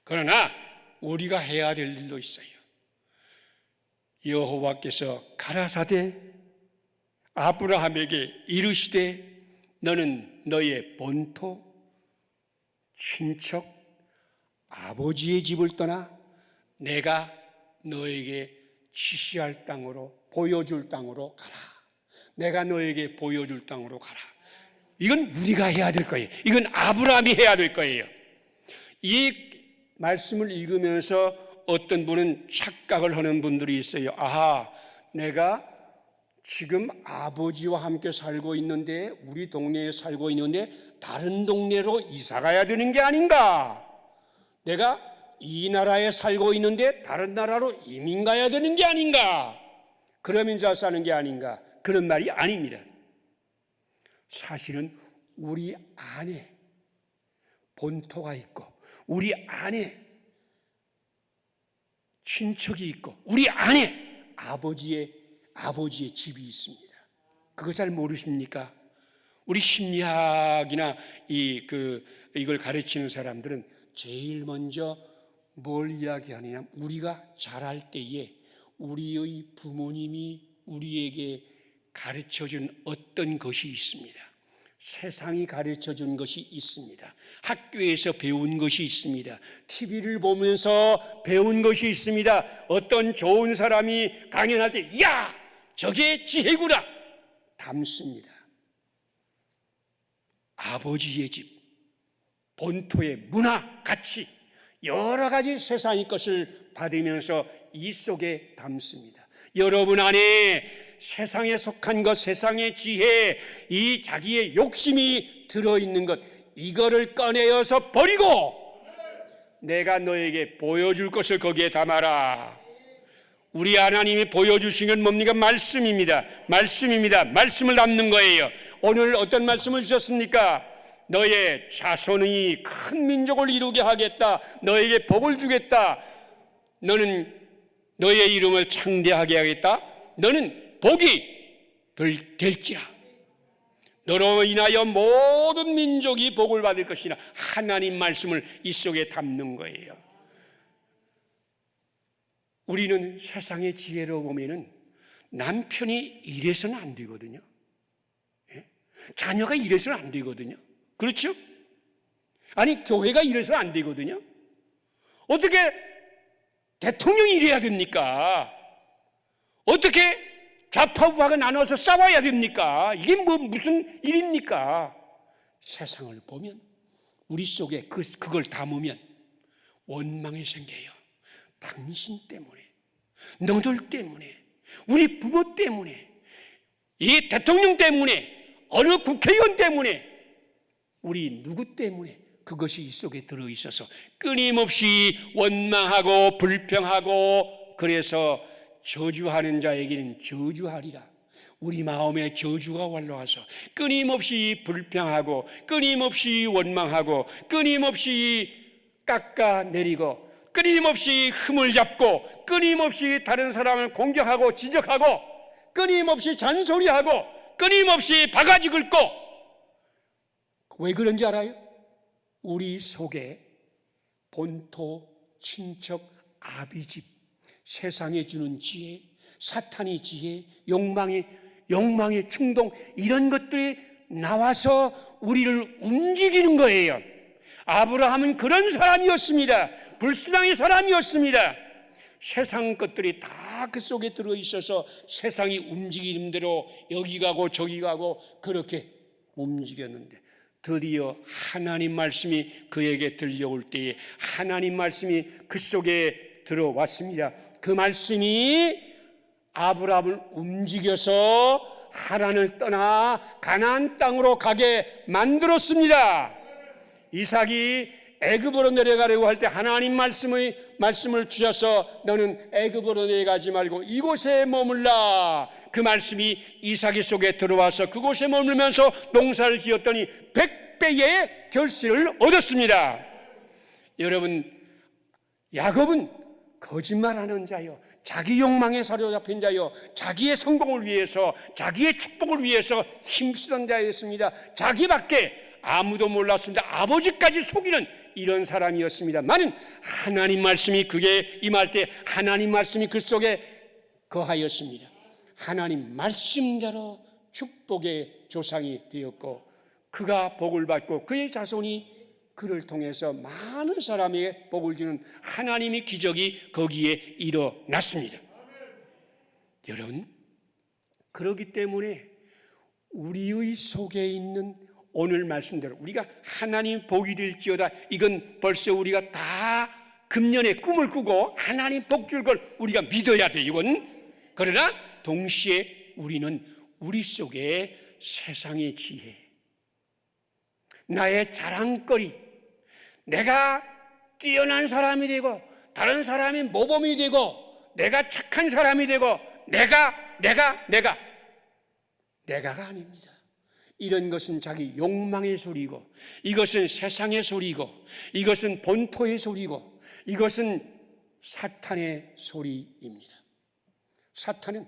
그러나 우리가 해야 될 일도 있어요. 여호와께서 가라사대 아브라함에게 이르시되 너는 너의 본토, 친척, 아버지의 집을 떠나 내가 너에게 지시할 땅으로, 보여줄 땅으로 가라. 내가 너에게 보여줄 땅으로 가라. 이건 우리가 해야 될 거예요. 이건 아브라함이 해야 될 거예요. 이 말씀을 읽으면서 어떤 분은 착각을 하는 분들이 있어요. 아하, 내가 지금 아버지와 함께 살고 있는데, 우리 동네에 살고 있는데 다른 동네로 이사 가야 되는 게 아닌가? 내가 이 나라에 살고 있는데 다른 나라로 이민 가야 되는 게 아닌가? 그러면서 사는 게 아닌가? 그런 말이 아닙니다. 사실은 우리 안에 본토가 있고, 우리 안에 친척이 있고, 우리 안에 아버지의 집이 있습니다. 그거 잘 모르십니까? 우리 심리학이나 이걸 가르치는 사람들은 제일 먼저 뭘 이야기하느냐? 우리가 자랄 때에 우리의 부모님이 우리에게 가르쳐준 어떤 것이 있습니다. 세상이 가르쳐준 것이 있습니다. 학교에서 배운 것이 있습니다. TV를 보면서 배운 것이 있습니다. 어떤 좋은 사람이 강연할 때 야! 저게 지혜구나! 담습니다. 아버지의 집, 본토의 문화, 가치, 여러 가지 세상의 것을 받으면서 이 속에 담습니다. 여러분 안에 세상에 속한 것, 세상의 지혜, 이 자기의 욕심이 들어있는 것, 이거를 꺼내어서 버리고 내가 너에게 보여줄 것을 거기에 담아라. 우리 하나님이 보여주시는 뭡니까? 말씀입니다. 말씀을 담는 거예요. 오늘 어떤 말씀을 주셨습니까? 너의 자손이 큰 민족을 이루게 하겠다. 너에게 복을 주겠다. 너는 너의 이름을 창대하게 하겠다. 너는 복이 될지라. 너로 인하여 모든 민족이 복을 받을 것이라. 하나님 말씀을 이 속에 담는 거예요. 우리는 세상의 지혜로 보면은 남편이 이래서는 안 되거든요. 자녀가 이래서는 안 되거든요. 그렇죠? 아니, 교회가 이래서는 안 되거든요. 어떻게 대통령이 이래야 됩니까? 어떻게 좌파 우파가 나눠서 싸워야 됩니까? 이게 무슨 일입니까? 세상을 보면, 우리 속에 그걸 담으면 원망이 생겨요. 당신 때문에, 너들 때문에, 우리 부모 때문에, 이 대통령 때문에, 어느 국회의원 때문에, 우리 누구 때문에 그것이 이 속에 들어있어서 끊임없이 원망하고 불평하고 그래서 저주하는 자에게는 저주하리라. 우리 마음에 저주가 올라와서 끊임없이 불평하고 끊임없이 원망하고 끊임없이 깎아내리고 끊임없이 흠을 잡고 끊임없이 다른 사람을 공격하고 지적하고 끊임없이 잔소리하고 끊임없이 바가지 긁고. 왜 그런지 알아요? 우리 속에 본토, 친척, 아비집, 세상에 주는 지혜, 사탄의 지혜, 욕망의 충동, 이런 것들이 나와서 우리를 움직이는 거예요. 아브라함은 그런 사람이었습니다. 불신앙의 사람이었습니다. 세상 것들이 다 그 속에 들어있어서 세상이 움직이는 대로 여기 가고 저기 가고 그렇게 움직였는데, 드디어 하나님 말씀이 그에게 들려올 때에 하나님 말씀이 그 속에 들어왔습니다. 그 말씀이 아브라함을 움직여서 하란을 떠나 가나안 땅으로 가게 만들었습니다. 이삭이 애굽으로 내려가려고 할 때 하나님 말씀을 주셔서 너는 애굽으로 내려가지 말고 이곳에 머물라. 그 말씀이 이삭의 속에 들어와서 그곳에 머물면서 농사를 지었더니 100배의 결실을 얻었습니다. 여러분, 야곱은 거짓말하는 자요, 자기 욕망에 사로잡힌 자요, 자기의 성공을 위해서, 자기의 축복을 위해서 힘쓰던 자였습니다. 자기밖에 아무도 몰랐습니다. 아버지까지 속이는 이런 사람이었습니다만은 하나님 말씀이 그게 임할 때 하나님 말씀이 그 속에 거하였습니다. 하나님 말씀대로 축복의 조상이 되었고 그가 복을 받고 그의 자손이 그를 통해서 많은 사람에게 복을 주는 하나님의 기적이 거기에 일어났습니다. 여러분, 그렇기 때문에 우리의 속에 있는 오늘 말씀대로 우리가 하나님 복이 될지어다, 이건 벌써 우리가 다 금년에 꿈을 꾸고 하나님 복 줄 걸 우리가 믿어야 돼요, 이건. 그러나 동시에 우리는 우리 속에 세상의 지혜, 나의 자랑거리, 내가 뛰어난 사람이 되고 다른 사람이 모범이 되고 내가 착한 사람이 되고 내가가 아닙니다. 이런 것은 자기 욕망의 소리고, 이것은 세상의 소리고, 이것은 본토의 소리고, 이것은 사탄의 소리입니다. 사탄은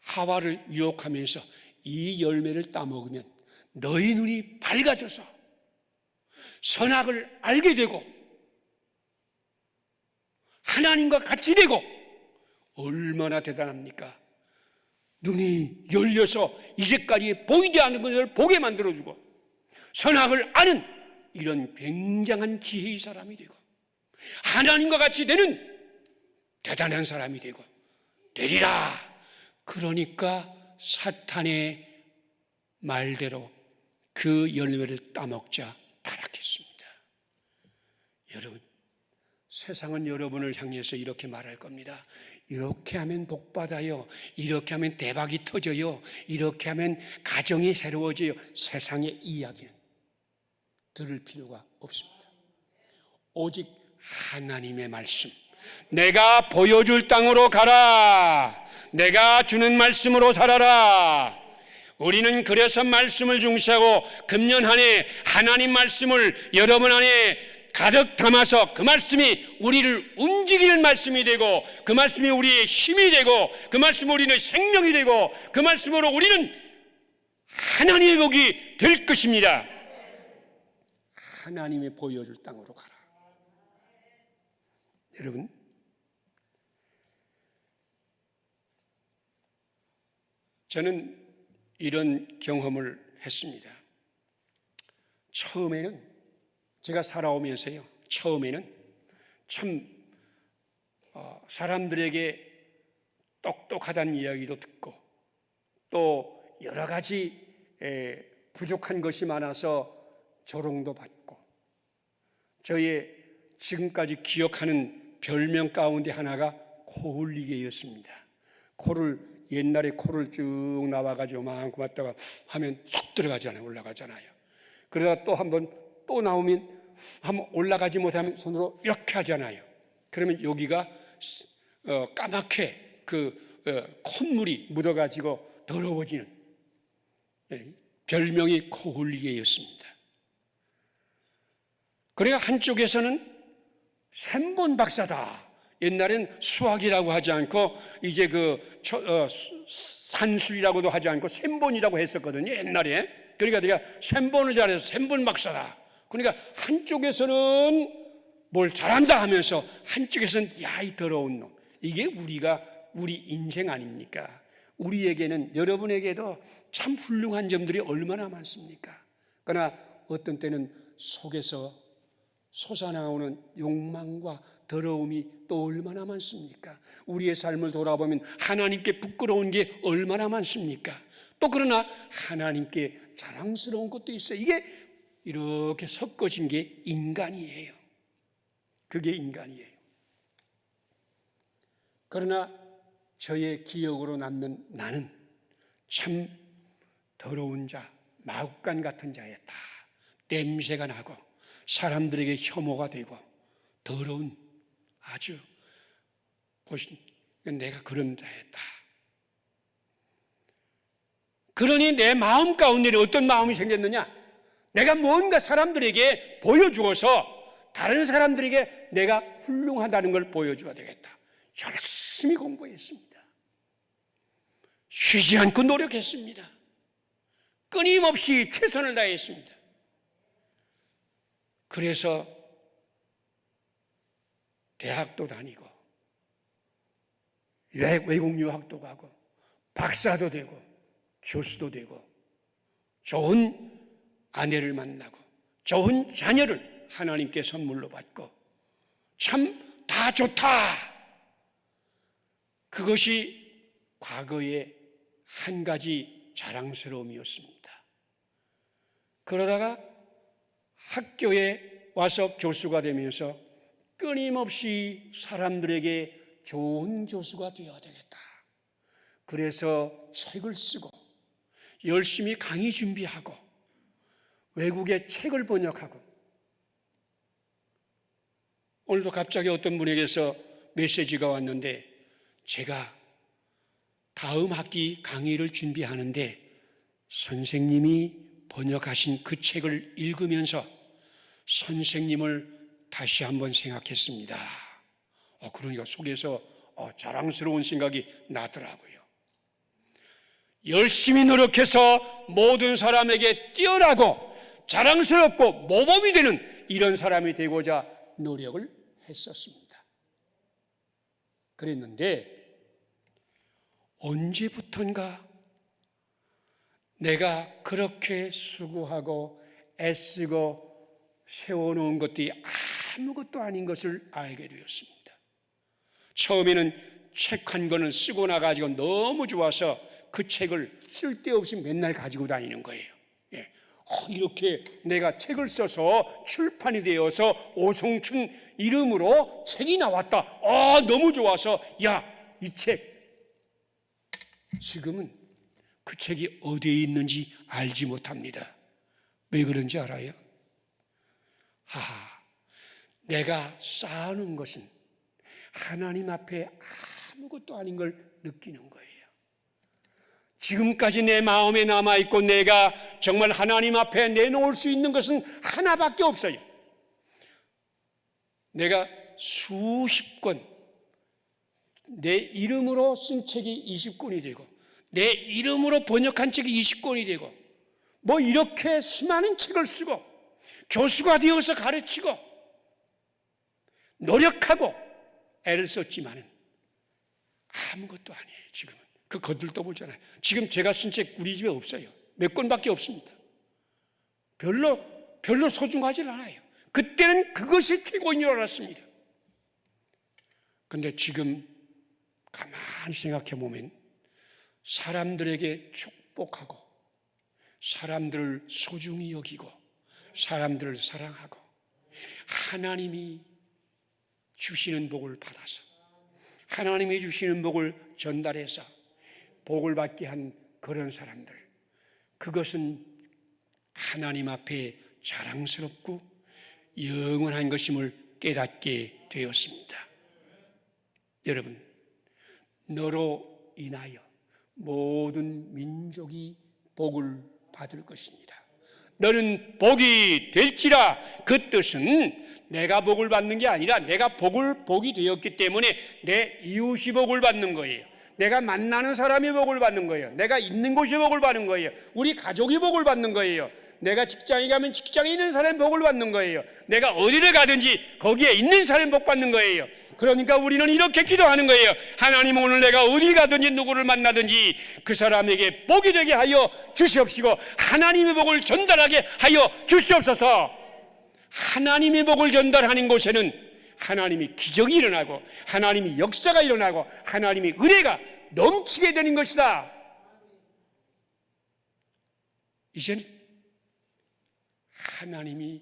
하와를 유혹하면서 이 열매를 따먹으면 너희 눈이 밝아져서 선악을 알게 되고 하나님과 같이 되고, 얼마나 대단합니까? 눈이 열려서 이제까지 보이지 않는 것을 보게 만들어주고 선악을 아는 이런 굉장한 지혜의 사람이 되고 하나님과 같이 되는 대단한 사람이 되리라. 그러니까 사탄의 말대로 그 열매를 따먹자 타락했습니다. 여러분, 세상은 여러분을 향해서 이렇게 말할 겁니다. 이렇게 하면 복 받아요. 이렇게 하면 대박이 터져요. 이렇게 하면 가정이 새로워져요. 세상의 이야기는 들을 필요가 없습니다. 오직 하나님의 말씀, 내가 보여줄 땅으로 가라. 내가 주는 말씀으로 살아라. 우리는 그래서 말씀을 중시하고 금년 한 해 하나님 말씀을 여러분 안에 가득 담아서 그 말씀이 우리를 움직이는 말씀이 되고 그 말씀이 우리의 힘이 되고 그 말씀이 우리는 생명이 되고 그 말씀으로 우리는 하나님의 복이 될 것입니다. 하나님의 보여줄 땅으로 가라. 여러분, 저는 이런 경험을 했습니다. 처음에는 제가 살아오면서요, 처음에는 참 사람들에게 똑똑하다는 이야기도 듣고 또 여러 가지 부족한 것이 많아서 조롱도 받고, 저의 지금까지 기억하는 별명 가운데 하나가 코 흘리개였습니다. 옛날에 코를 쭉 나와가지고 만큼 왔다가 하면 쏙 들어가잖아요. 올라가잖아요. 그러다 또 한번 또 또 나오면 한번 올라가지 못하면 손으로 이렇게 하잖아요. 그러면 여기가 까맣게 콧물이 묻어가지고 더러워지는, 별명이 코홀리게였습니다. 그러니까 한쪽에서는 샘본 박사다. 옛날엔 수학이라고 하지 않고 이제 산술이라고도 하지 않고 샘본이라고 했었거든요, 옛날에. 그러니까 내가 샘본을 잘해서 샘본 박사다. 그러니까 한쪽에서는 뭘 잘한다 하면서 한쪽에서는 야, 이 더러운 놈. 이게 우리 인생 아닙니까? 우리에게는, 여러분에게도 참 훌륭한 점들이 얼마나 많습니까? 그러나 어떤 때는 속에서 솟아나오는 욕망과 더러움이 또 얼마나 많습니까? 우리의 삶을 돌아보면 하나님께 부끄러운 게 얼마나 많습니까? 또 그러나 하나님께 자랑스러운 것도 있어요. 이게 이렇게 섞어진 게 인간이에요. 그게 인간이에요. 그러나 저의 기억으로 남는 나는 참 더러운 자, 마구간 같은 자였다. 냄새가 나고 사람들에게 혐오가 되고 더러운, 아주 내가 그런 자였다. 그러니 내 마음 가운데 어떤 마음이 생겼느냐? 내가 뭔가 사람들에게 보여주어서 다른 사람들에게 내가 훌륭하다는 걸 보여줘야 되겠다. 열심히 공부했습니다. 쉬지 않고 노력했습니다. 끊임없이 최선을 다했습니다. 그래서 대학도 다니고 외국 유학도 가고 박사도 되고 교수도 되고 좋은 아내를 만나고 좋은 자녀를 하나님께 선물로 받고 참 다 좋다. 그것이 과거의 한 가지 자랑스러움이었습니다. 그러다가 학교에 와서 교수가 되면서 끊임없이 사람들에게 좋은 교수가 되어야 되겠다. 그래서 책을 쓰고 열심히 강의 준비하고 외국의 책을 번역하고, 오늘도 갑자기 어떤 분에게서 메시지가 왔는데, 제가 다음 학기 강의를 준비하는데 선생님이 번역하신 그 책을 읽으면서 선생님을 다시 한번 생각했습니다. 그러니까 속에서 자랑스러운 생각이 나더라고요. 열심히 노력해서 모든 사람에게 뛰어나고 자랑스럽고 모범이 되는 이런 사람이 되고자 노력을 했었습니다. 그랬는데 언제부턴가 내가 그렇게 수고하고 애쓰고 세워놓은 것들이 아무것도 아닌 것을 알게 되었습니다. 처음에는 책 한 권을 쓰고 나가지고 너무 좋아서 그 책을 쓸데없이 맨날 가지고 다니는 거예요. 이렇게 내가 책을 써서 출판이 되어서 오성춘 이름으로 책이 나왔다. 너무 좋아서 이 책, 지금은 그 책이 어디에 있는지 알지 못합니다. 왜 그런지 알아요? 내가 쌓아놓은 것은 하나님 앞에 아무것도 아닌 걸 느끼는 거예요. 지금까지 내 마음에 남아있고 내가 정말 하나님 앞에 내놓을 수 있는 것은 하나밖에 없어요. 내가 수십 권, 내 이름으로 쓴 책이 20권이 되고 내 이름으로 번역한 책이 20권이 되고 이렇게 수많은 책을 쓰고 교수가 되어서 가르치고 노력하고 애를 썼지만은 아무것도 아니에요. 지금은 그 거들떠 보잖아요. 지금 제가 쓴 책 우리 집에 없어요. 몇 권밖에 없습니다. 별로 소중하지 않아요. 그때는 그것이 최고인 줄 알았습니다. 그런데 지금 가만히 생각해 보면 사람들에게 축복하고 사람들을 소중히 여기고 사람들을 사랑하고 하나님이 주시는 복을 받아서 하나님이 주시는 복을 전달해서 복을 받게 한 그런 사람들, 그것은 하나님 앞에 자랑스럽고 영원한 것임을 깨닫게 되었습니다. 여러분, 너로 인하여 모든 민족이 복을 받을 것입니다. 너는 복이 될지라. 그 뜻은 내가 복을 받는 게 아니라 내가 복이 되었기 때문에 내 이웃이 복을 받는 거예요. 내가 만나는 사람이 복을 받는 거예요. 내가 있는 곳이 복을 받는 거예요. 우리 가족이 복을 받는 거예요. 내가 직장에 가면 직장에 있는 사람이 복을 받는 거예요. 내가 어디를 가든지 거기에 있는 사람이 복 받는 거예요. 그러니까 우리는 이렇게 기도하는 거예요. 하나님, 오늘 내가 어디 가든지 누구를 만나든지 그 사람에게 복이 되게 하여 주시옵시고 하나님의 복을 전달하게 하여 주시옵소서. 하나님의 복을 전달하는 곳에는 하나님이 기적이 일어나고 하나님이 역사가 일어나고 하나님이 은혜가 넘치게 되는 것이다. 이제는 하나님이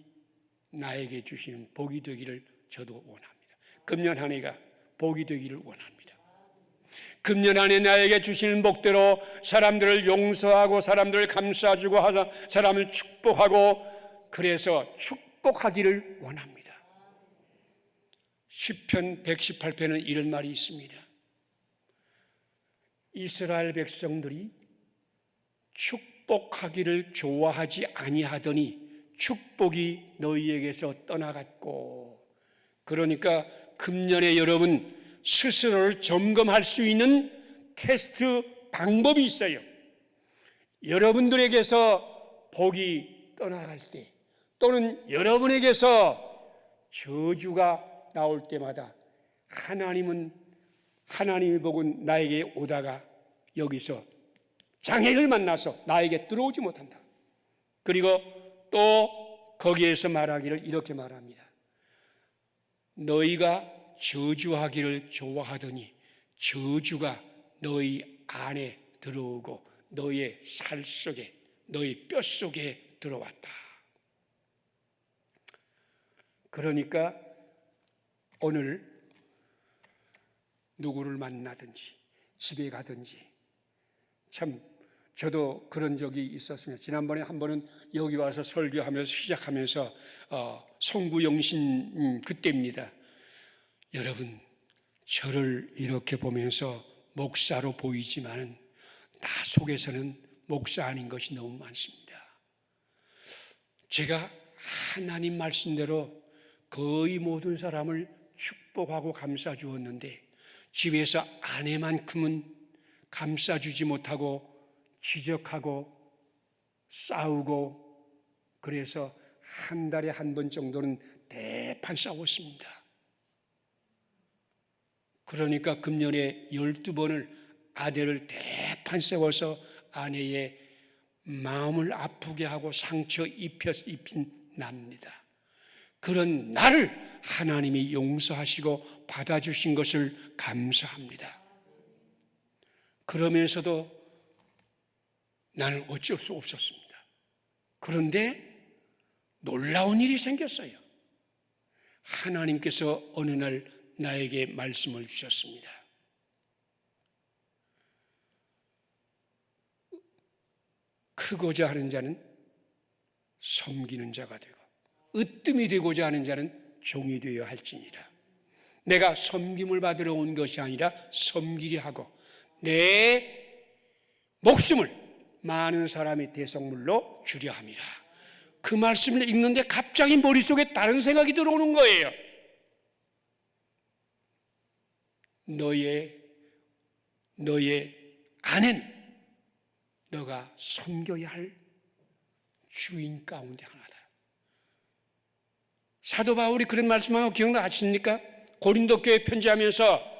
나에게 주시는 복이 되기를 저도 원합니다. 금년 한 해가 복이 되기를 원합니다. 금년 한 해 나에게 주시는 복대로 사람들을 용서하고 사람들을 감싸주고 사람을 축복하고 그래서 축복하기를 원합니다. 시편 118편은 이런 말이 있습니다. 이스라엘 백성들이 축복하기를 좋아하지 아니하더니 축복이 너희에게서 떠나갔고. 그러니까 금년에 여러분 스스로를 점검할 수 있는 테스트 방법이 있어요. 여러분들에게서 복이 떠나갈 때 또는 여러분에게서 저주가 나올 때마다 하나님의 복은 나에게 오다가 여기서 장애를 만나서 나에게 들어오지 못한다. 그리고 또 거기에서 말하기를 이렇게 말합니다. 너희가 저주하기를 좋아하더니 저주가 너희 안에 들어오고 너희의 살 속에 너희 뼈 속에 들어왔다. 그러니까 오늘 누구를 만나든지 집에 가든지 참 저도 그런 적이 있었습니다. 지난번에 한 번은 여기 와서 설교하면서 시작하면서 송구영신 그때입니다. 여러분, 저를 이렇게 보면서 목사로 보이지만은 나 속에서는 목사 아닌 것이 너무 많습니다. 제가 하나님 말씀대로 거의 모든 사람을 축복하고 감싸 주었는데 집에서 아내만큼은 감싸주지 못하고 지적하고 싸우고 그래서 한 달에 한 번 정도는 대판 싸웠습니다. 그러니까 금년에 12번을 아내를 대판 세워서 아내의 마음을 아프게 하고 상처 입힌 납니다. 그런 나를 하나님이 용서하시고 받아주신 것을 감사합니다. 그러면서도 나는 어쩔 수 없었습니다. 그런데 놀라운 일이 생겼어요. 하나님께서 어느 날 나에게 말씀을 주셨습니다. 크고자 하는 자는 섬기는 자가 되고 으뜸이 되고자 하는 자는 종이 되어야 할지니라. 내가 섬김을 받으러 온 것이 아니라 섬기려 하고 내 목숨을 많은 사람의 대성물로 주려 함이라. 그 말씀을 읽는데 갑자기 머릿속에 다른 생각이 들어오는 거예요. 너의 아내는 너가 섬겨야 할 주인 가운데 하나다. 사도 바울이 그런 말씀하고 기억나십니까? 고린도 교회 편지하면서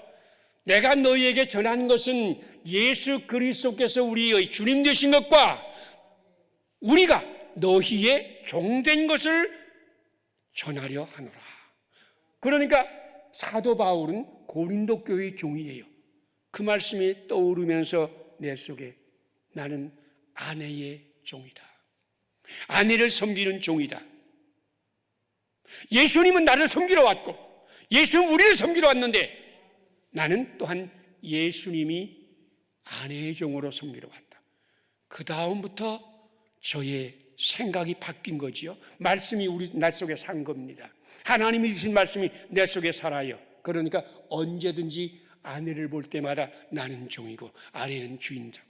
내가 너희에게 전한 것은 예수 그리스도께서 우리의 주님 되신 것과 우리가 너희의 종된 것을 전하려 하노라. 그러니까 사도 바울은 고린도 교회의 종이에요. 그 말씀이 떠오르면서 내 속에 나는 아내의 종이다. 아내를 섬기는 종이다. 예수님은 나를 섬기러 왔고 예수는 우리를 섬기러 왔는데 나는 또한 예수님이 아내의 종으로 섬기러 왔다. 그 다음부터 저의 생각이 바뀐 거지요. 말씀이 우리 날 속에 산 겁니다. 하나님이 주신 말씀이 내 속에 살아요. 그러니까 언제든지 아내를 볼 때마다 나는 종이고 아내는 주인장.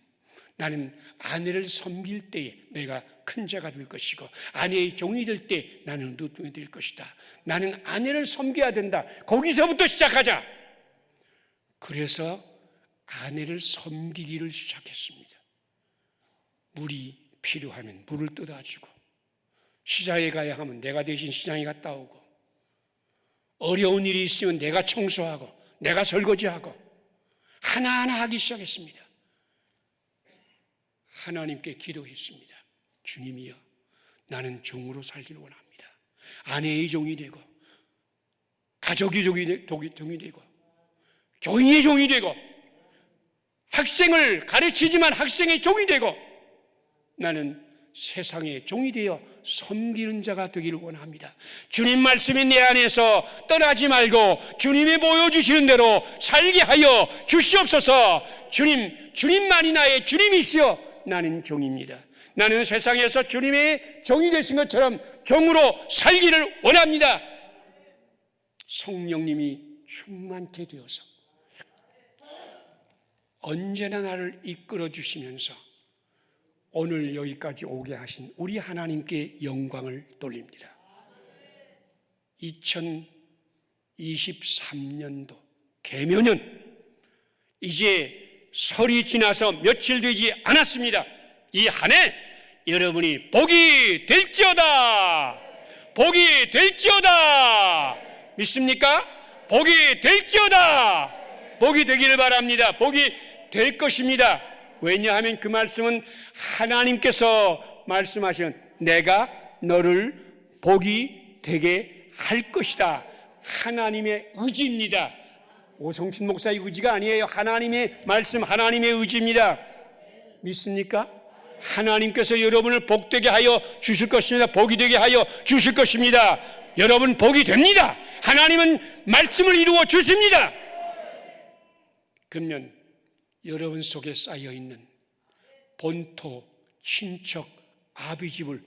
나는 아내를 섬길 때에 내가 큰 자가 될 것이고 아내의 종이 될 때 나는 누뚱이 될 것이다. 나는 아내를 섬겨야 된다. 거기서부터 시작하자. 그래서 아내를 섬기기를 시작했습니다. 물이 필요하면 물을 떠다주고 시장에 가야 하면 내가 대신 시장에 갔다 오고 어려운 일이 있으면 내가 청소하고 내가 설거지하고 하나하나 하기 시작했습니다. 하나님께 기도했습니다. 주님이여, 나는 종으로 살기를 원합니다. 아내의 종이 되고 가족의 종이 되고 교인의 종이 되고 학생을 가르치지만 학생의 종이 되고 나는 세상의 종이 되어 섬기는 자가 되기를 원합니다. 주님 말씀이 내 안에서 떠나지 말고 주님이 보여주시는 대로 살게 하여 주시옵소서. 주님만이 나의 주님이시여 나는 종입니다. 나는 세상에서 주님의 종이 되신 것처럼 종으로 살기를 원합니다. 성령님이 충만케 되어서 언제나 나를 이끌어 주시면서 오늘 여기까지 오게 하신 우리 하나님께 영광을 돌립니다. 2023년도 개묘년 이제 설이 지나서 며칠 되지 않았습니다. 이 한 해 여러분이 복이 될지어다. 복이 될지어다. 믿습니까? 복이 될지어다. 복이 되기를 바랍니다. 복이 될 것입니다. 왜냐하면 그 말씀은 하나님께서 말씀하신 내가 너를 복이 되게 할 것이다. 하나님의 의지입니다. 오성춘 목사의 의지가 아니에요. 하나님의 말씀, 하나님의 의지입니다. 믿습니까? 하나님께서 여러분을 복되게 하여 주실 것입니다. 복이 되게 하여 주실 것입니다. 여러분 복이 됩니다. 하나님은 말씀을 이루어 주십니다. 그러면 여러분 속에 쌓여있는 본토, 친척, 아비집을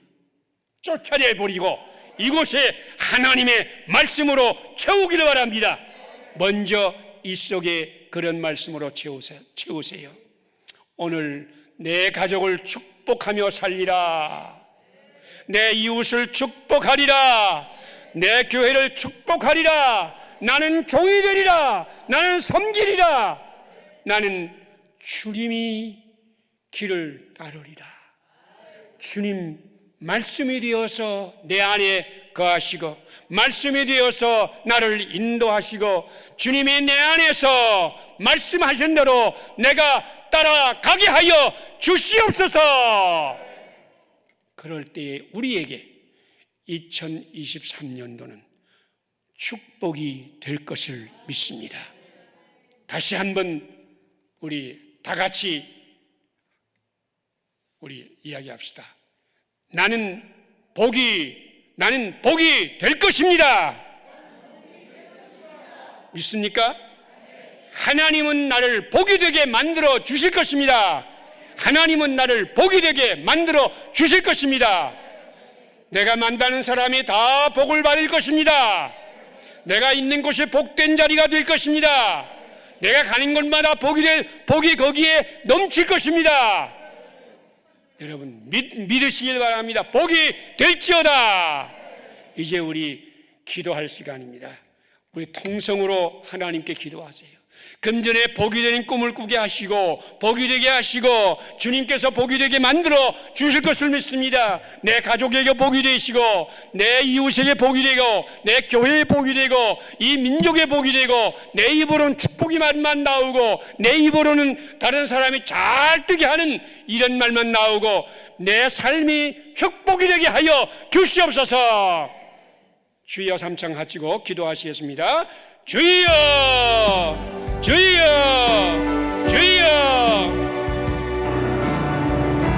쫓아내버리고 이곳에 하나님의 말씀으로 채우기를 바랍니다. 먼저 이 속에 그런 말씀으로 채우세요. 오늘 내 가족을 축복하며 살리라. 내 이웃을 축복하리라. 내 교회를 축복하리라. 나는 종이 되리라. 나는 섬기리라. 나는 주님이 길을 따르리라. 주님 말씀이 되어서 내 안에 거하시고 말씀이 되어서 나를 인도하시고 주님이 내 안에서 말씀하신 대로 내가 따라가게 하여 주시옵소서. 그럴 때에 우리에게 2023년도는 축복이 될 것을 믿습니다. 다시 한번 우리 다 같이 우리 이야기합시다. 나는 복이 될 것입니다. 믿습니까? 하나님은 나를 복이 되게 만들어 주실 것입니다. 하나님은 나를 복이 되게 만들어 주실 것입니다. 내가 만나는 사람이 다 복을 받을 것입니다. 내가 있는 곳이 복된 자리가 될 것입니다. 내가 가는 곳마다 복이 거기에 넘칠 것입니다. 여러분 믿으시길 바랍니다. 복이 될지어다. 이제 우리 기도할 시간입니다. 우리 통성으로 하나님께 기도하세요. 금전에 복이 되는 꿈을 꾸게 하시고 복이 되게 하시고 주님께서 복이 되게 만들어 주실 것을 믿습니다. 내 가족에게 복이 되시고 내 이웃에게 복이 되고 내 교회에 복이 되고 이 민족에 복이 되고 내 입으로는 축복이 말만 나오고 내 입으로는 다른 사람이 잘 되게 하는 이런 말만 나오고 내 삶이 축복이 되게 하여 주시옵소서. 주여 삼창 하시고 기도하시겠습니다. 주여